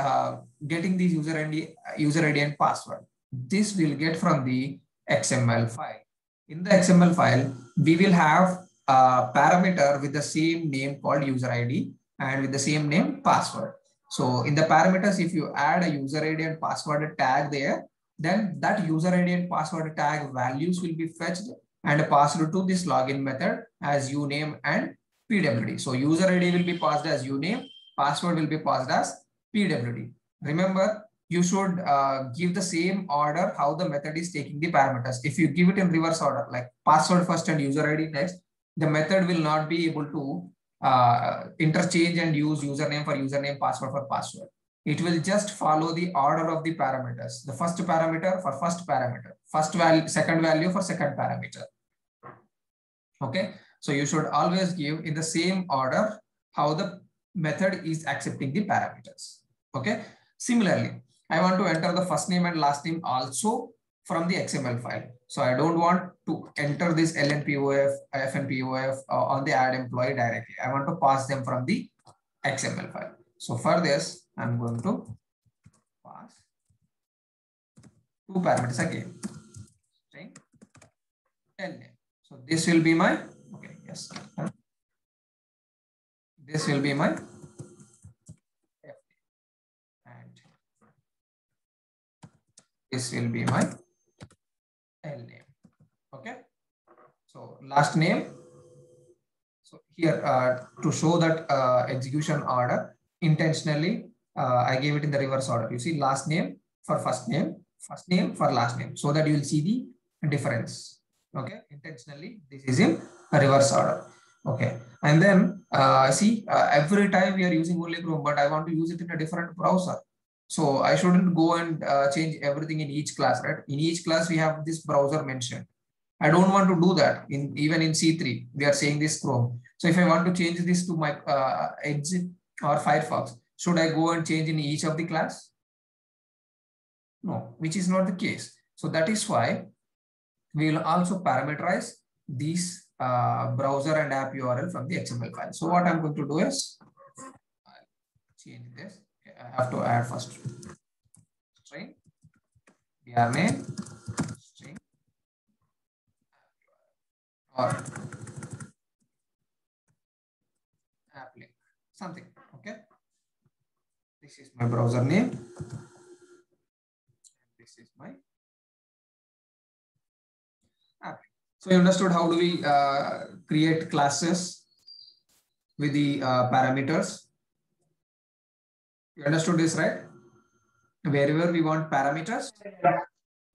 getting these user ID and password? This will get from the XML file. In the XML file, we will have a parameter with the same name called user ID and with the same name password. So in the parameters, if you add a user ID and password tag there, then that user ID and password tag values will be fetched and passed to this login method as uname and PWD. So user ID will be passed as uname, password will be passed as PWD. Remember, you should give the same order how the method is taking the parameters. If you give it in reverse order, like password first and user ID next, the method will not be able to interchange and use username for username, password for password. It will just follow the order of the parameters. The first parameter for first parameter, first value, second value for second parameter. Okay. So you should always give in the same order how the method is accepting the parameters. Okay. Similarly, I want to enter the first name and last name also from the XML file. So I don't want to enter this LNPOF, FNPOF on the add employee directly. I want to pass them from the XML file. So for this, I'm going to pass two parameters again. String name. So this will be my, okay, yes. This will be my FD. And this will be my L name. Okay. So last name. So here to show that execution order, intentionally, I gave it in the reverse order. You see last name for first name for last name, so that you will see the difference. Okay, intentionally this is in a reverse order. Okay, and then see every time we are using only Chrome, but I want to use it in a different browser. So I shouldn't go and change everything in each class, right? In each class we have this browser mentioned. I don't want to do that. Even in C3, we are saying this Chrome. So if I want to change this to my Edge or Firefox, should I go and change in each of the class? No, which is not the case. So that is why we will also parameterize these browser and app URL from the XML file. So what I'm going to do is I'll change this. Okay, I have to add first string name string or This is my browser name. This is my app. So you understood how do we create classes with the parameters? You understood this, right? Wherever we want parameters,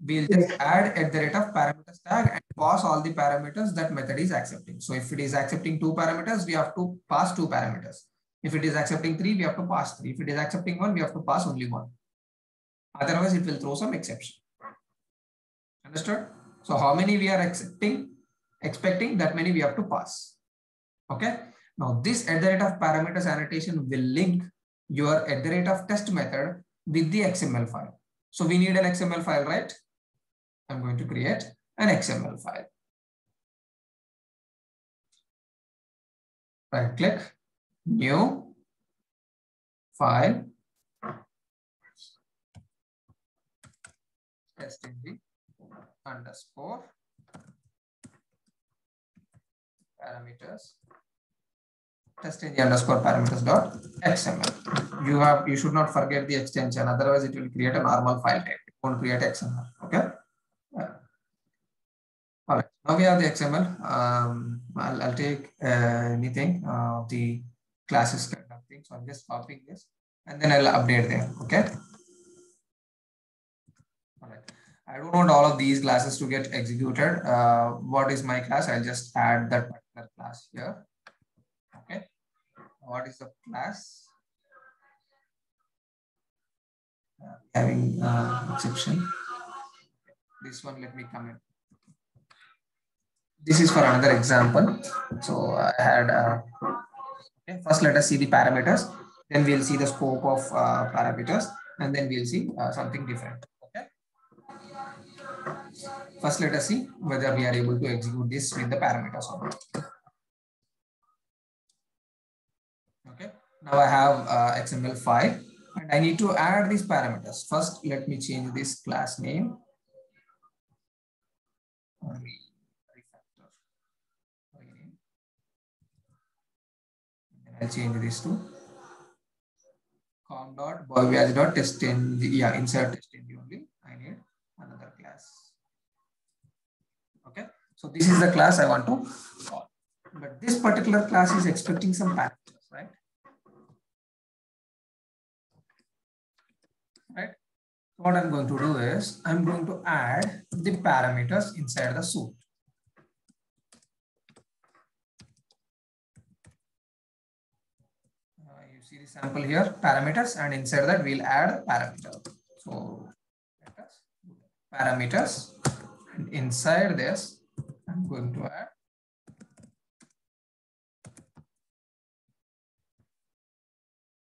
we'll just add at the rate of parameters tag and pass all the parameters that method is accepting. So if it is accepting 2 parameters, we have to pass 2 parameters. If it is accepting 3, we have to pass 3. If it is accepting 1, we have to pass only 1. Otherwise, it will throw some exception. Understood? So how many we are expecting that many we have to pass. Okay. Now this at the rate of parameters annotation will link your at the rate of test method with the XML file. So we need an XML file, right? I'm going to create an XML file. Right click, new file, std underscore parameters, std underscore parameters dot XML. You should not forget the extension, otherwise it will create a normal file type. It won't create XML. Okay. All right. Now we have the XML. I'll take anything the classes kind of thing. So I'm just copying this and then I'll update there. Okay. All right. I don't want all of these classes to get executed. What is my class? I'll just add that particular class here. Okay. What is the class? Having exception. This one, let me comment. This is for another example. So I had, okay, first let us see the parameters. Then we'll see the scope of parameters. And then we'll see something different. Okay. First, let us see whether we are able to execute this with the parameters or not. Okay. Now I have XML file and I need to add these parameters. First, let me change this class name. I'll change this to com.boyviaj.testng. Yeah, insert testng only. I need another class. Okay. So this is the class I want to call. But this particular class is expecting some parameters, right? Right. So what I'm going to do is I'm going to add the parameters inside the suit. You see the sample here, parameters, and inside that we'll add parameter. So let us do parameters, and inside this I'm going to add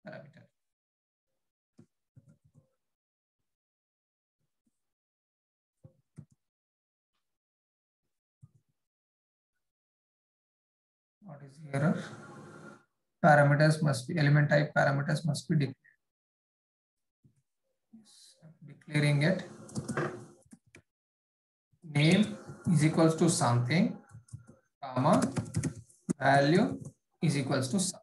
parameter. What is the error? Parameters must be element type parameters must be declared. Yes, declaring it. Name is equals to something, comma, value is equals to something.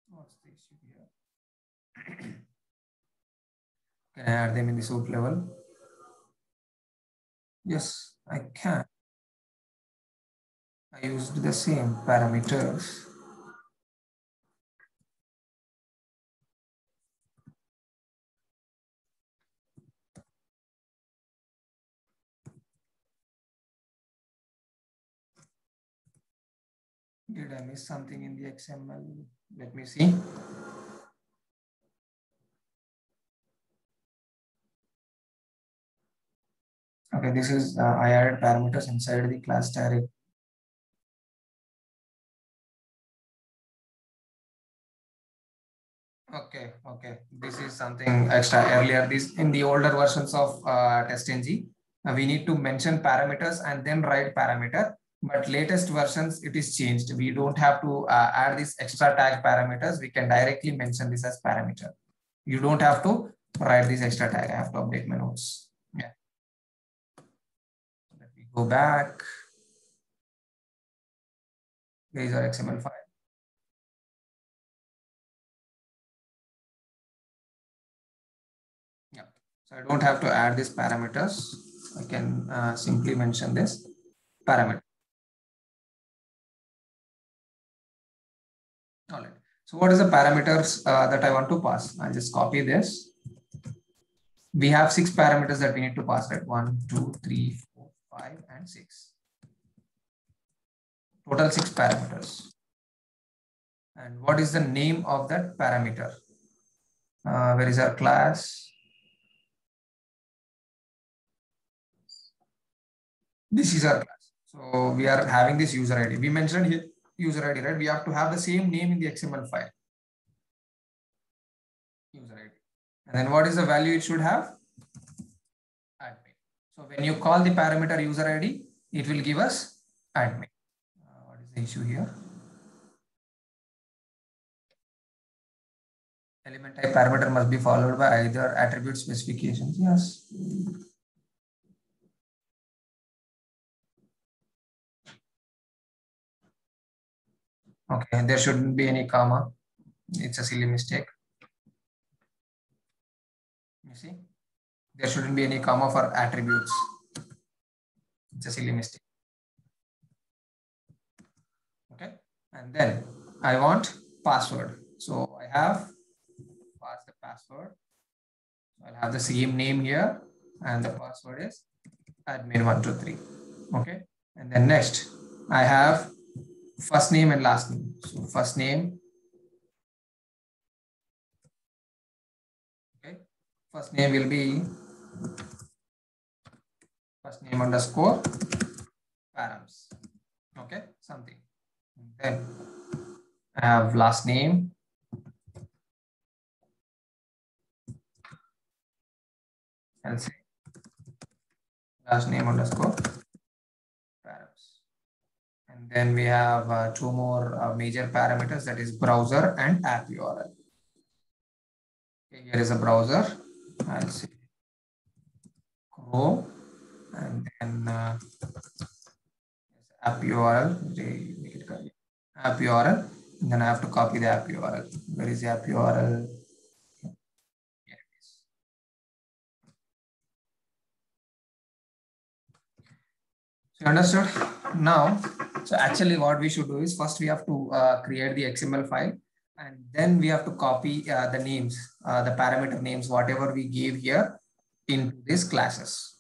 What's the issue here? Can I add them in the suit level? Yes, I can. I used the same parameters. Did I miss something in the XML? Let me see. Okay, this is I added parameters inside the class directory. Okay. This is something extra. Earlier, this in the older versions of TestNG, we need to mention parameters and then write parameter. But latest versions, it is changed. We don't have to add this extra tag parameters. We can directly mention this as parameter. You don't have to write this extra tag. I have to update my notes. Yeah. Let me go back. Here is our XML file. Yeah. So I don't have to add these parameters. I can simply mention this parameter. All right. So what is the parameters that I want to pass? I'll just copy this. We have 6 parameters that we need to pass, right? 1, 2, 3, 4, 5, and 6. Total 6 parameters. And what is the name of that parameter? Where is our class? This is our class. So we are having this user ID. We mentioned here user ID, right? We have to have the same name in the XML file. User ID. And then what is the value it should have? Admin. So when you call the parameter user ID, it will give us admin. What is the issue here? Element type parameter must be followed by either attribute specifications. Yes. Okay, there shouldn't be any comma. It's a silly mistake. You see, there shouldn't be any comma for attributes. It's a silly mistake. Okay, and then I want password. So I have passed the password. I'll have the same name here, and the password is admin123. Okay, and then next I have first name and last name. So first name. Okay, first name will be first name underscore params. Okay, something. And then I have last name. I'll say last name underscore params. And then we have 2 more major parameters, that is browser and app URL. Okay, here is a browser. I'll say Chrome, and then app URL. App URL. And then I have to copy the app URL. Where is the app URL? Here it is. So you understood? Now, so actually what we should do is first we have to create the XML file, and then we have to copy the names, the parameter names, whatever we gave here into these classes.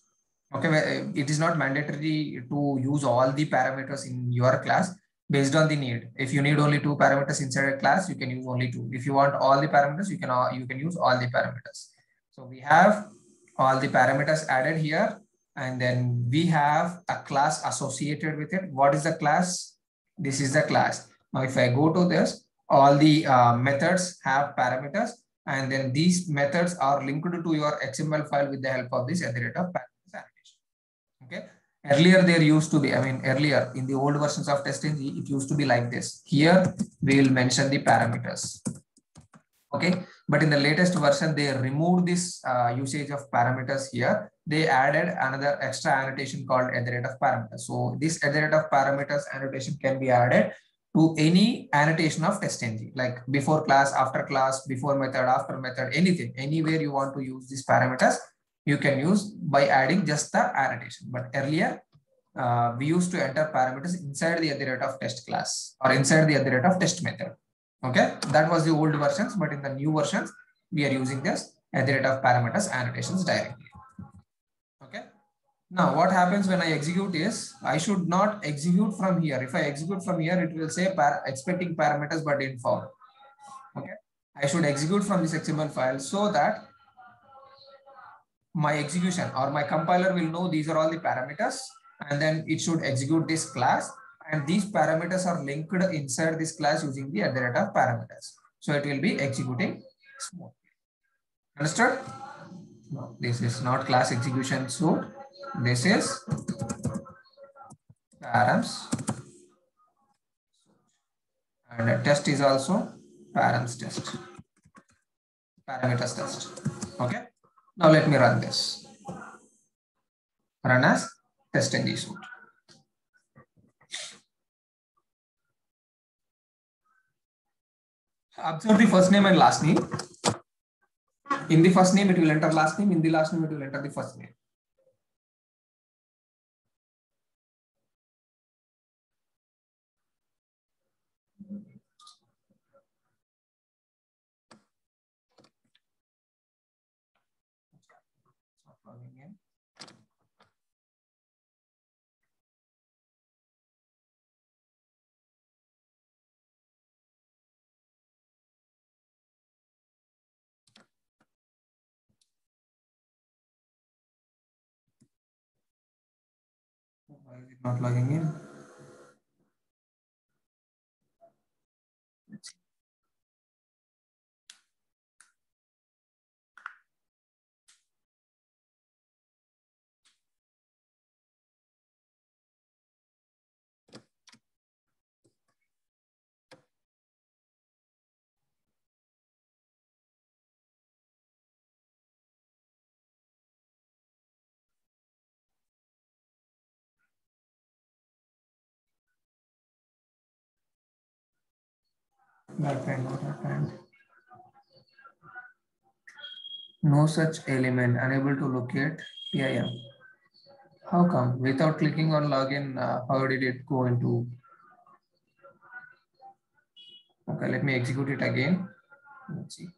Okay, it is not mandatory to use all the parameters in your class based on the need. If you need only 2 parameters inside a class, you can use only 2. If you want all the parameters, you can use all the parameters. So we have all the parameters added here, and then we have a class associated with it. What is the class? This is the class. Now, if I go to this, all the methods have parameters, and then these methods are linked to your XML file with the help of this @parameters annotation. Okay. Earlier there used to be, earlier in the old versions of TestNG, it used to be like this. Here we will mention the parameters. Okay, but in the latest version, they removed this usage of parameters here. They added another extra annotation called @parameters. So this @parameters annotation can be added to any annotation of TestNG, like before class, after class, before method, after method, anything, anywhere you want to use these parameters, you can use by adding just the annotation. But earlier, we used to enter parameters inside the @test class or inside the @test method. Okay, that was the old versions, but in the new versions, we are using this @parameters annotations directly. Okay. Now, what happens when I execute is I should not execute from here. If I execute from here, it will say expecting parameters but didn't found. Okay, I should execute from this XML file so that my execution or my compiler will know these are all the parameters, and then it should execute this class, and these parameters are linked inside this class using the @parameters. So it will be executing smoothly. Understood? No, this is not class execution suite. This is params, and a test is also params test, parameters test. Okay. Now let me run this. Run as TestNG suite. Observe the first name and last name. In the first name, it will enter last name. In the last name, it will enter the first name. Why is it not logging in? What happened? No such element, unable to locate PIM. How come? Without clicking on login, how did it go into? Okay, let me execute it again. Let's see.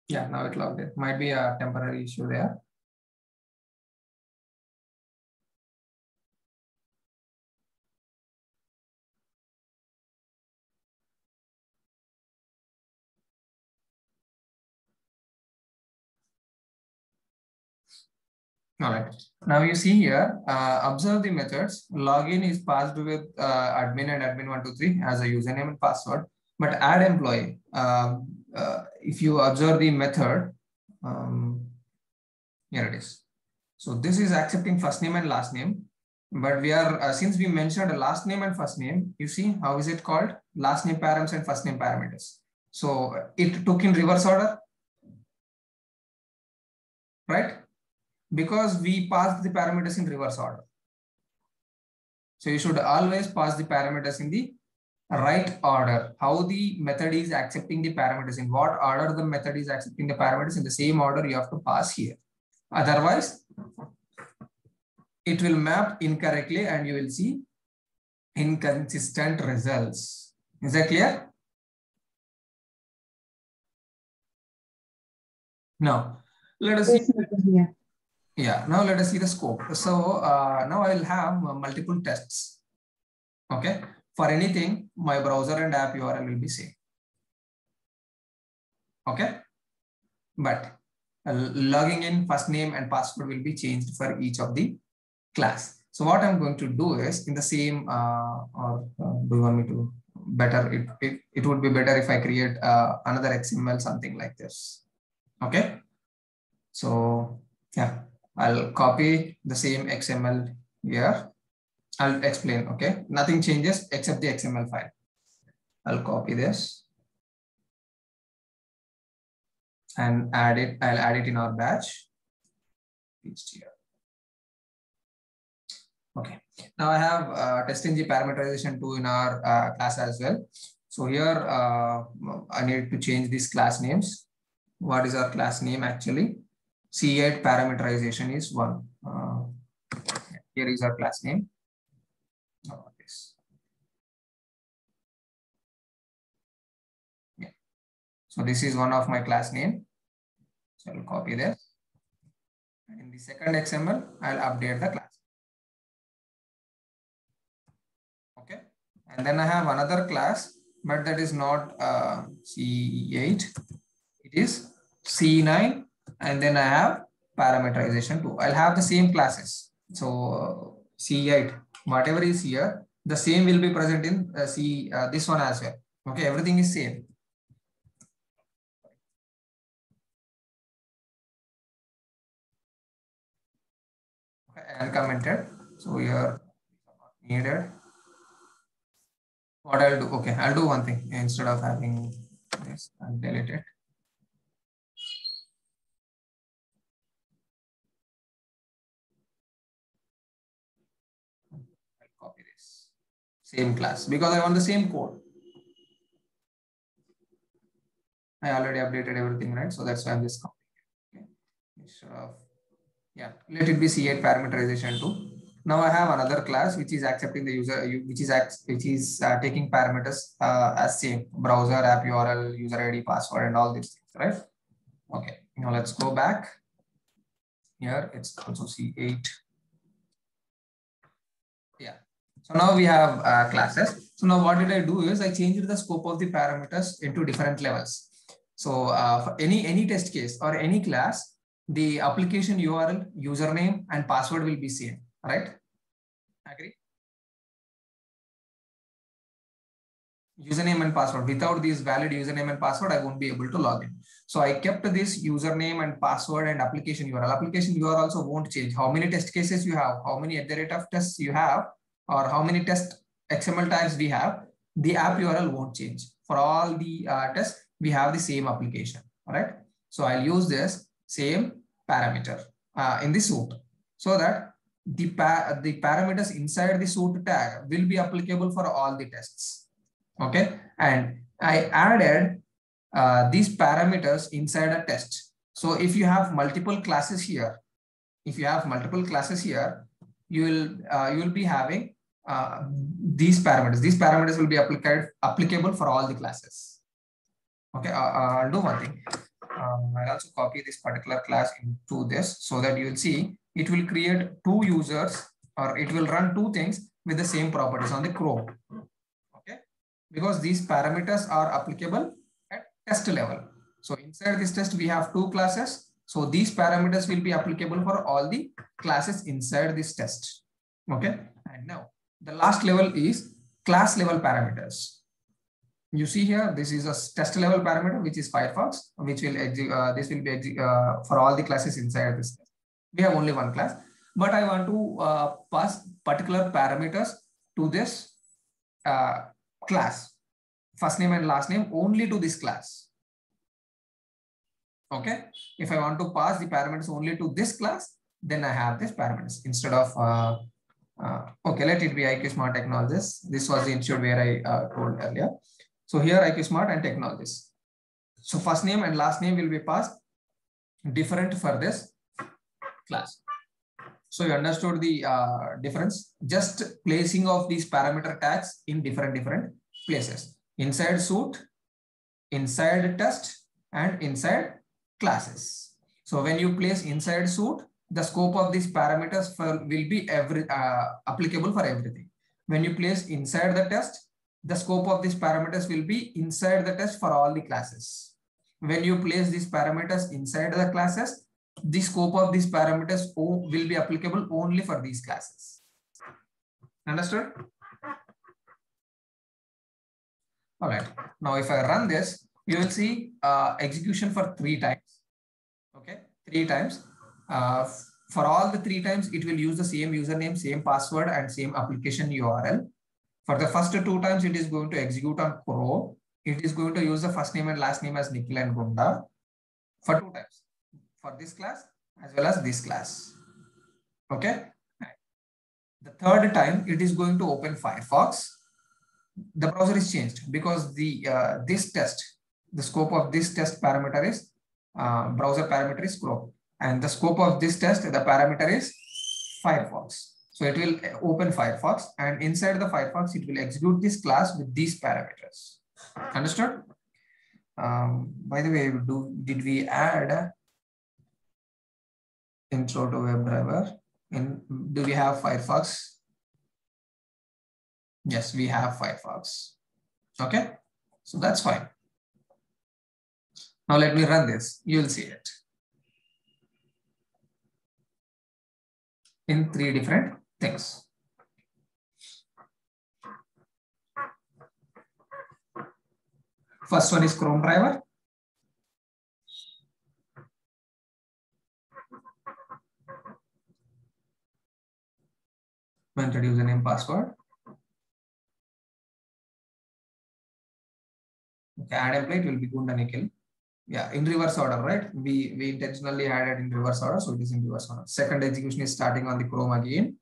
Yeah, now it logged in. Might be a temporary issue there. All right. Now you see here, observe the methods. Login is passed with admin and admin123 as a username and password. But add employee, if you observe the method, here it is. So this is accepting first name and last name. But we are, since we mentioned last name and first name, you see how is it called? Last name params and first name parameters. So it took in reverse order, right? Because we passed the parameters in reverse order. So you should always pass the parameters in the right order. How the method is accepting the parameters, in what order the method is accepting the parameters, in the same order you have to pass here. Otherwise, it will map incorrectly and you will see inconsistent results. Is that clear? Now, let us see. Yeah, now let us see the scope. So now I will have multiple tests. Okay. For anything, my browser and app URL will be same. Okay. But logging in, first name and password will be changed for each of the class. So what I'm going to do is in the same, do you want me to better, it would be better if I create another XML, something like this. Okay. So yeah, I'll copy the same XML here. I'll explain. Okay. Nothing changes except the XML file. I'll copy this and add it. I'll add it in our batch. Here. Okay. Now I have TestNG parameterization 2 in our class as well. So here I need to change these class names. What is our class name actually? C8 parameterization is 1. Here is our class name. This. Yeah. So this is one of my class name. So I'll copy this. And in the second XML, I'll update the class. Okay. And then I have another class, but that is not C8. It is C9. And then I have parameterization 2. I'll have the same classes. So C8, whatever is here, the same will be present in this one as well. Okay, everything is same. uncommented. So here needed. What I'll do? Okay, I'll do one thing instead of having this. I'll delete it. I'll copy this same class because I want the same code. I already updated everything, right? So that's why I'm just copying it. Okay. Instead of, yeah, let it be C8 parameterization too. Now I have another class which is accepting the user, which is taking parameters as same browser, app URL, user ID, password, and all these things, right? Okay. Now let's go back. Here it's also C8. Yeah. So now we have classes. So now what did I do is I changed the scope of the parameters into different levels. So for any test case or any class, the application URL, username, and password will be same, right? Agree? Username and password. Without this valid username and password, I won't be able to log in. So I kept this username and password and application URL. Application URL also won't change. How many test cases you have, how many @ of tests you have, or how many test XML tags we have, the app URL won't change. For all the tests, we have the same application. All right. So I'll use this same parameter in the suit so that the parameters inside the suit tag will be applicable for all the tests. Okay, and I added these parameters inside a test. So if you have multiple classes here, you will be having these parameters. These parameters will be applicable for all the classes. Okay, I'll do one thing. I'll also copy this particular class into this so that you will see it will create two users, or it will run two things with the same properties on the Chrome. Because these parameters are applicable at test level. So inside this test, we have two classes. So these parameters will be applicable for all the classes inside this test. Okay. And now the last level is class level parameters. You see here, this is a test level parameter, which is Firefox, which will this will be for all the classes inside this test. We have only one class, but I want to pass particular parameters to this class, first name and last name, only to this class. Okay, if I want to pass the parameters only to this class, then I have this parameters instead of okay, let it be IQ Smart Technologies. This was the institute where I told earlier. So here IQ Smart and Technologies. So first name and last name will be passed different for this class. So you understood the difference, just placing of these parameter tags in different places, inside suit, inside test, and inside classes. So when you place inside suit, the scope of these parameters will be applicable for everything. When you place inside the test, the scope of these parameters will be inside the test for all the classes. When you place these parameters inside the classes, the scope of these parameters will be applicable only for these classes. Understood? All right. Now, if I run this, you will see execution for 3 times. Okay, 3 times. For all the 3 times, it will use the same username, same password, and same application URL. For the first 2 times, it is going to execute on Chrome. It is going to use the first name and last name as Nikhil and Gunda for 2 times. For this class as well as this class. Okay. The 3rd time, it is going to open Firefox. The browser is changed because the scope of this test parameter is browser parameter is Chrome, and the scope of this test, the parameter is Firefox. So it will open Firefox, and inside the Firefox, it will execute this class with these parameters. Understood? By the way, did we add intro to WebDriver? Do we have Firefox? Yes, we have Firefox. Okay, so that's fine. Now let me run this. You'll see it in 3 different things. First one is Chrome driver. Method username password. Okay, add employee, it will be Gunda Nikhil. Yeah, in reverse order, right? We intentionally added in reverse order, so it is in reverse order. Second execution is starting on the Chrome again.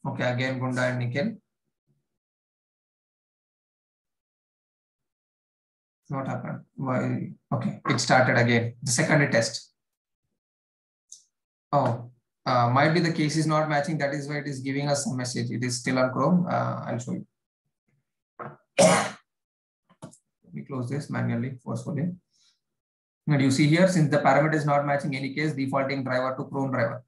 Okay, again Gunda and Nikhil. What happened? Why? Okay, it started again. The second test. Oh, might be the case is not matching. That is why it is giving us some message. It is still on Chrome. I'll show you. Let me close this manually, forcefully. And you see here, since the parameter is not matching any case, defaulting driver to Chrome driver.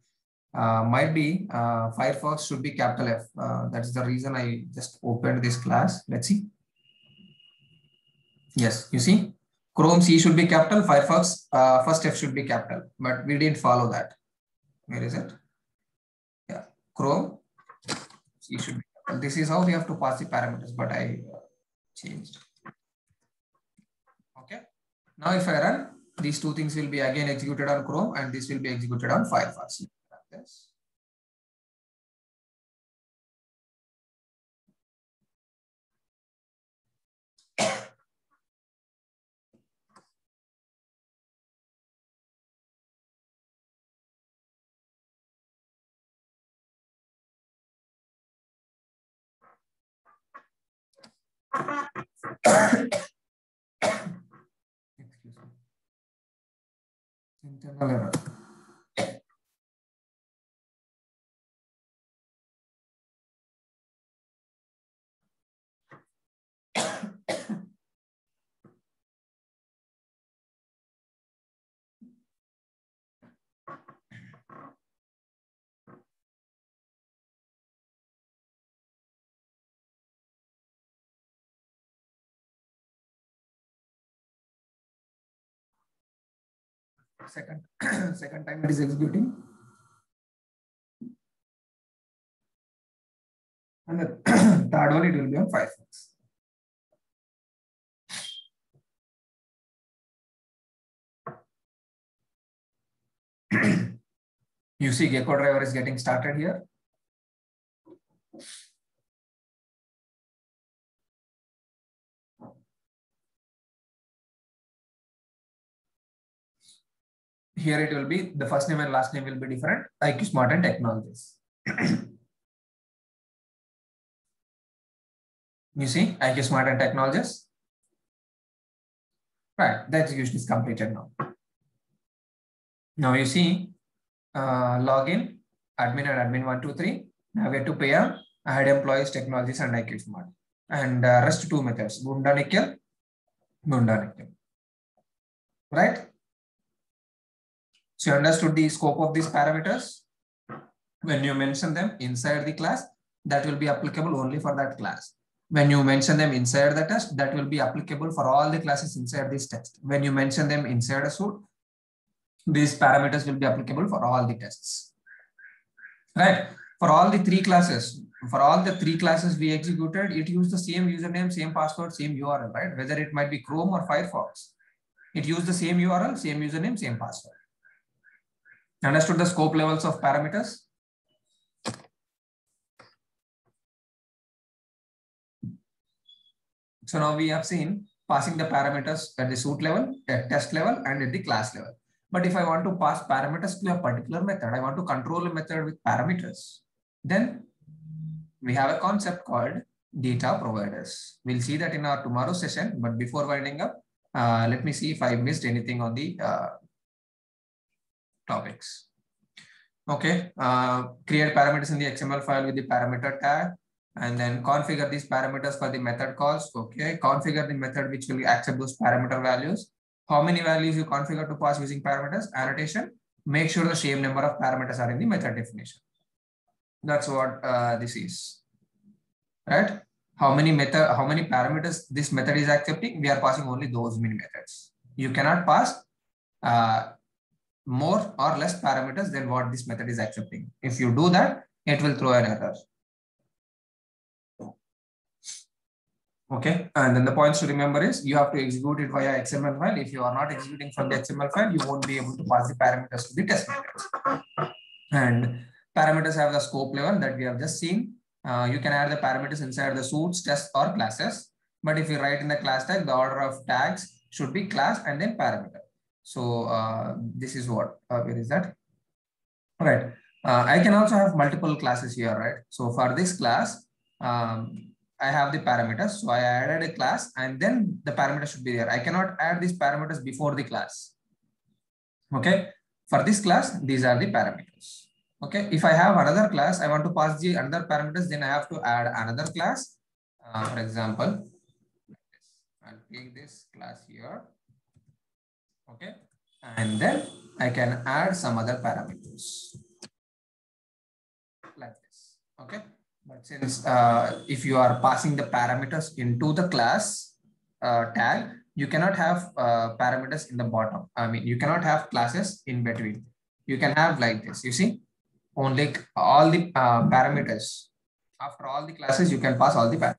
Might be Firefox should be capital F. That's the reason I just opened this class. Let's see. Yes, you see, Chrome C should be capital, Firefox first F should be capital, but we didn't follow that. Where is it? Yeah, Chrome C should be capital. This is how we have to pass the parameters, but I changed. Okay. Now if I run, these two things will be again executed on Chrome and this will be executed on Firefox. Yes. Excuse me. Internal error. Second time it is executing. And the third one, it will be on Firefox. You see Gecko driver is getting started here. Here it will be, the first name and last name will be different. IQ Smart and Technologies. You see IQ Smart and Technologies. Right, the execution is completed now. Now you see login, admin and admin 123. Navigate to PM, add employees, technologies and IQ Smart. And rest two methods, Gunda Nikhil, Gunda Nikhil. Right? So you understood the scope of these parameters. When you mention them inside the class, that will be applicable only for that class. When you mention them inside the test, that will be applicable for all the classes inside this test. When you mention them inside a suite, these parameters will be applicable for all the tests. Right? For all the three classes we executed, it used the same username, same password, same URL, right? Whether it might be Chrome or Firefox, it used the same URL, same username, same password. Understood the scope levels of parameters? So now we have seen passing the parameters at the suite level, at test level, and at the class level. But if I want to pass parameters to a particular method, I want to control a method with parameters, then we have a concept called data providers. We'll see that in our tomorrow session. But before winding up, let me see if I missed anything on the topics. Okay, create parameters in the XML file with the parameter tag, and then configure these parameters for the method calls. Okay, configure the method which will accept those parameter values. How many values you configure to pass using parameters? Annotation. Make sure the same number of parameters are in the method definition. That's what this is. Right? How many parameters this method is accepting? We are passing only those many methods. You cannot pass more or less parameters than what this method is accepting. If you do that, it will throw an error. Okay, and then the points to remember is you have to execute it via XML file. If you are not executing from the XML file, you won't be able to pass the parameters to the test methods. And parameters have the scope level that we have just seen. You can add the parameters inside the suits, tests, or classes. But if you write in the class tag, the order of tags should be class and then parameter. So this is what, where is that? All right. I can also have multiple classes here, right? So for this class, I have the parameters. So I added a class and then the parameter should be there. I cannot add these parameters before the class. Okay. For this class, these are the parameters. Okay. If I have another class, I want to pass the another parameters, then I have to add another class. For example, I'll take this class here. Okay. And then I can add some other parameters like this. Okay. But since if you are passing the parameters into the class tag, you cannot have parameters in the bottom. I mean, you cannot have classes in between. You can have like this, you see, only all the parameters. After all the classes, you can pass all the parameters.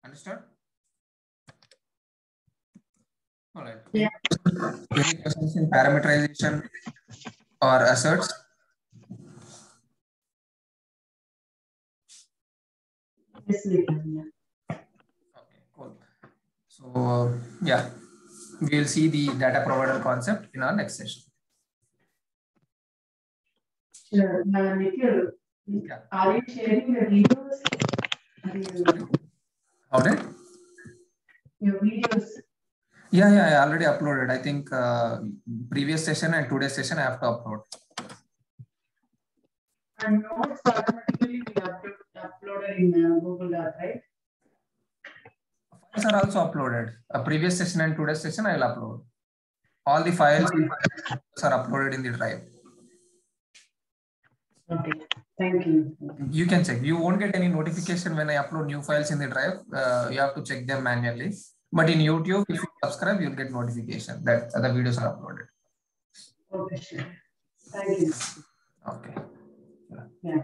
Understood? All right. Yeah. Any questions in parameterization or asserts? Yes, we can. Yeah. Okay, cool. So yeah, we'll see the data provider concept in our next session. Sure. Nikhil, Yeah. are you sharing your videos? How did? Your videos. Yeah, I already uploaded. I think previous session and today's session I have to upload. And notes automatically we uploaded in Google Doc, right? Files are also uploaded. A previous session and today's session I will upload. All the files are uploaded in the drive. Okay. Thank you. You can check. You won't get any notification when I upload new files in the drive. You have to check them manually. But in YouTube, if you subscribe, you'll get notification that the videos are uploaded. Okay, sure. Thank you. Okay. Yeah.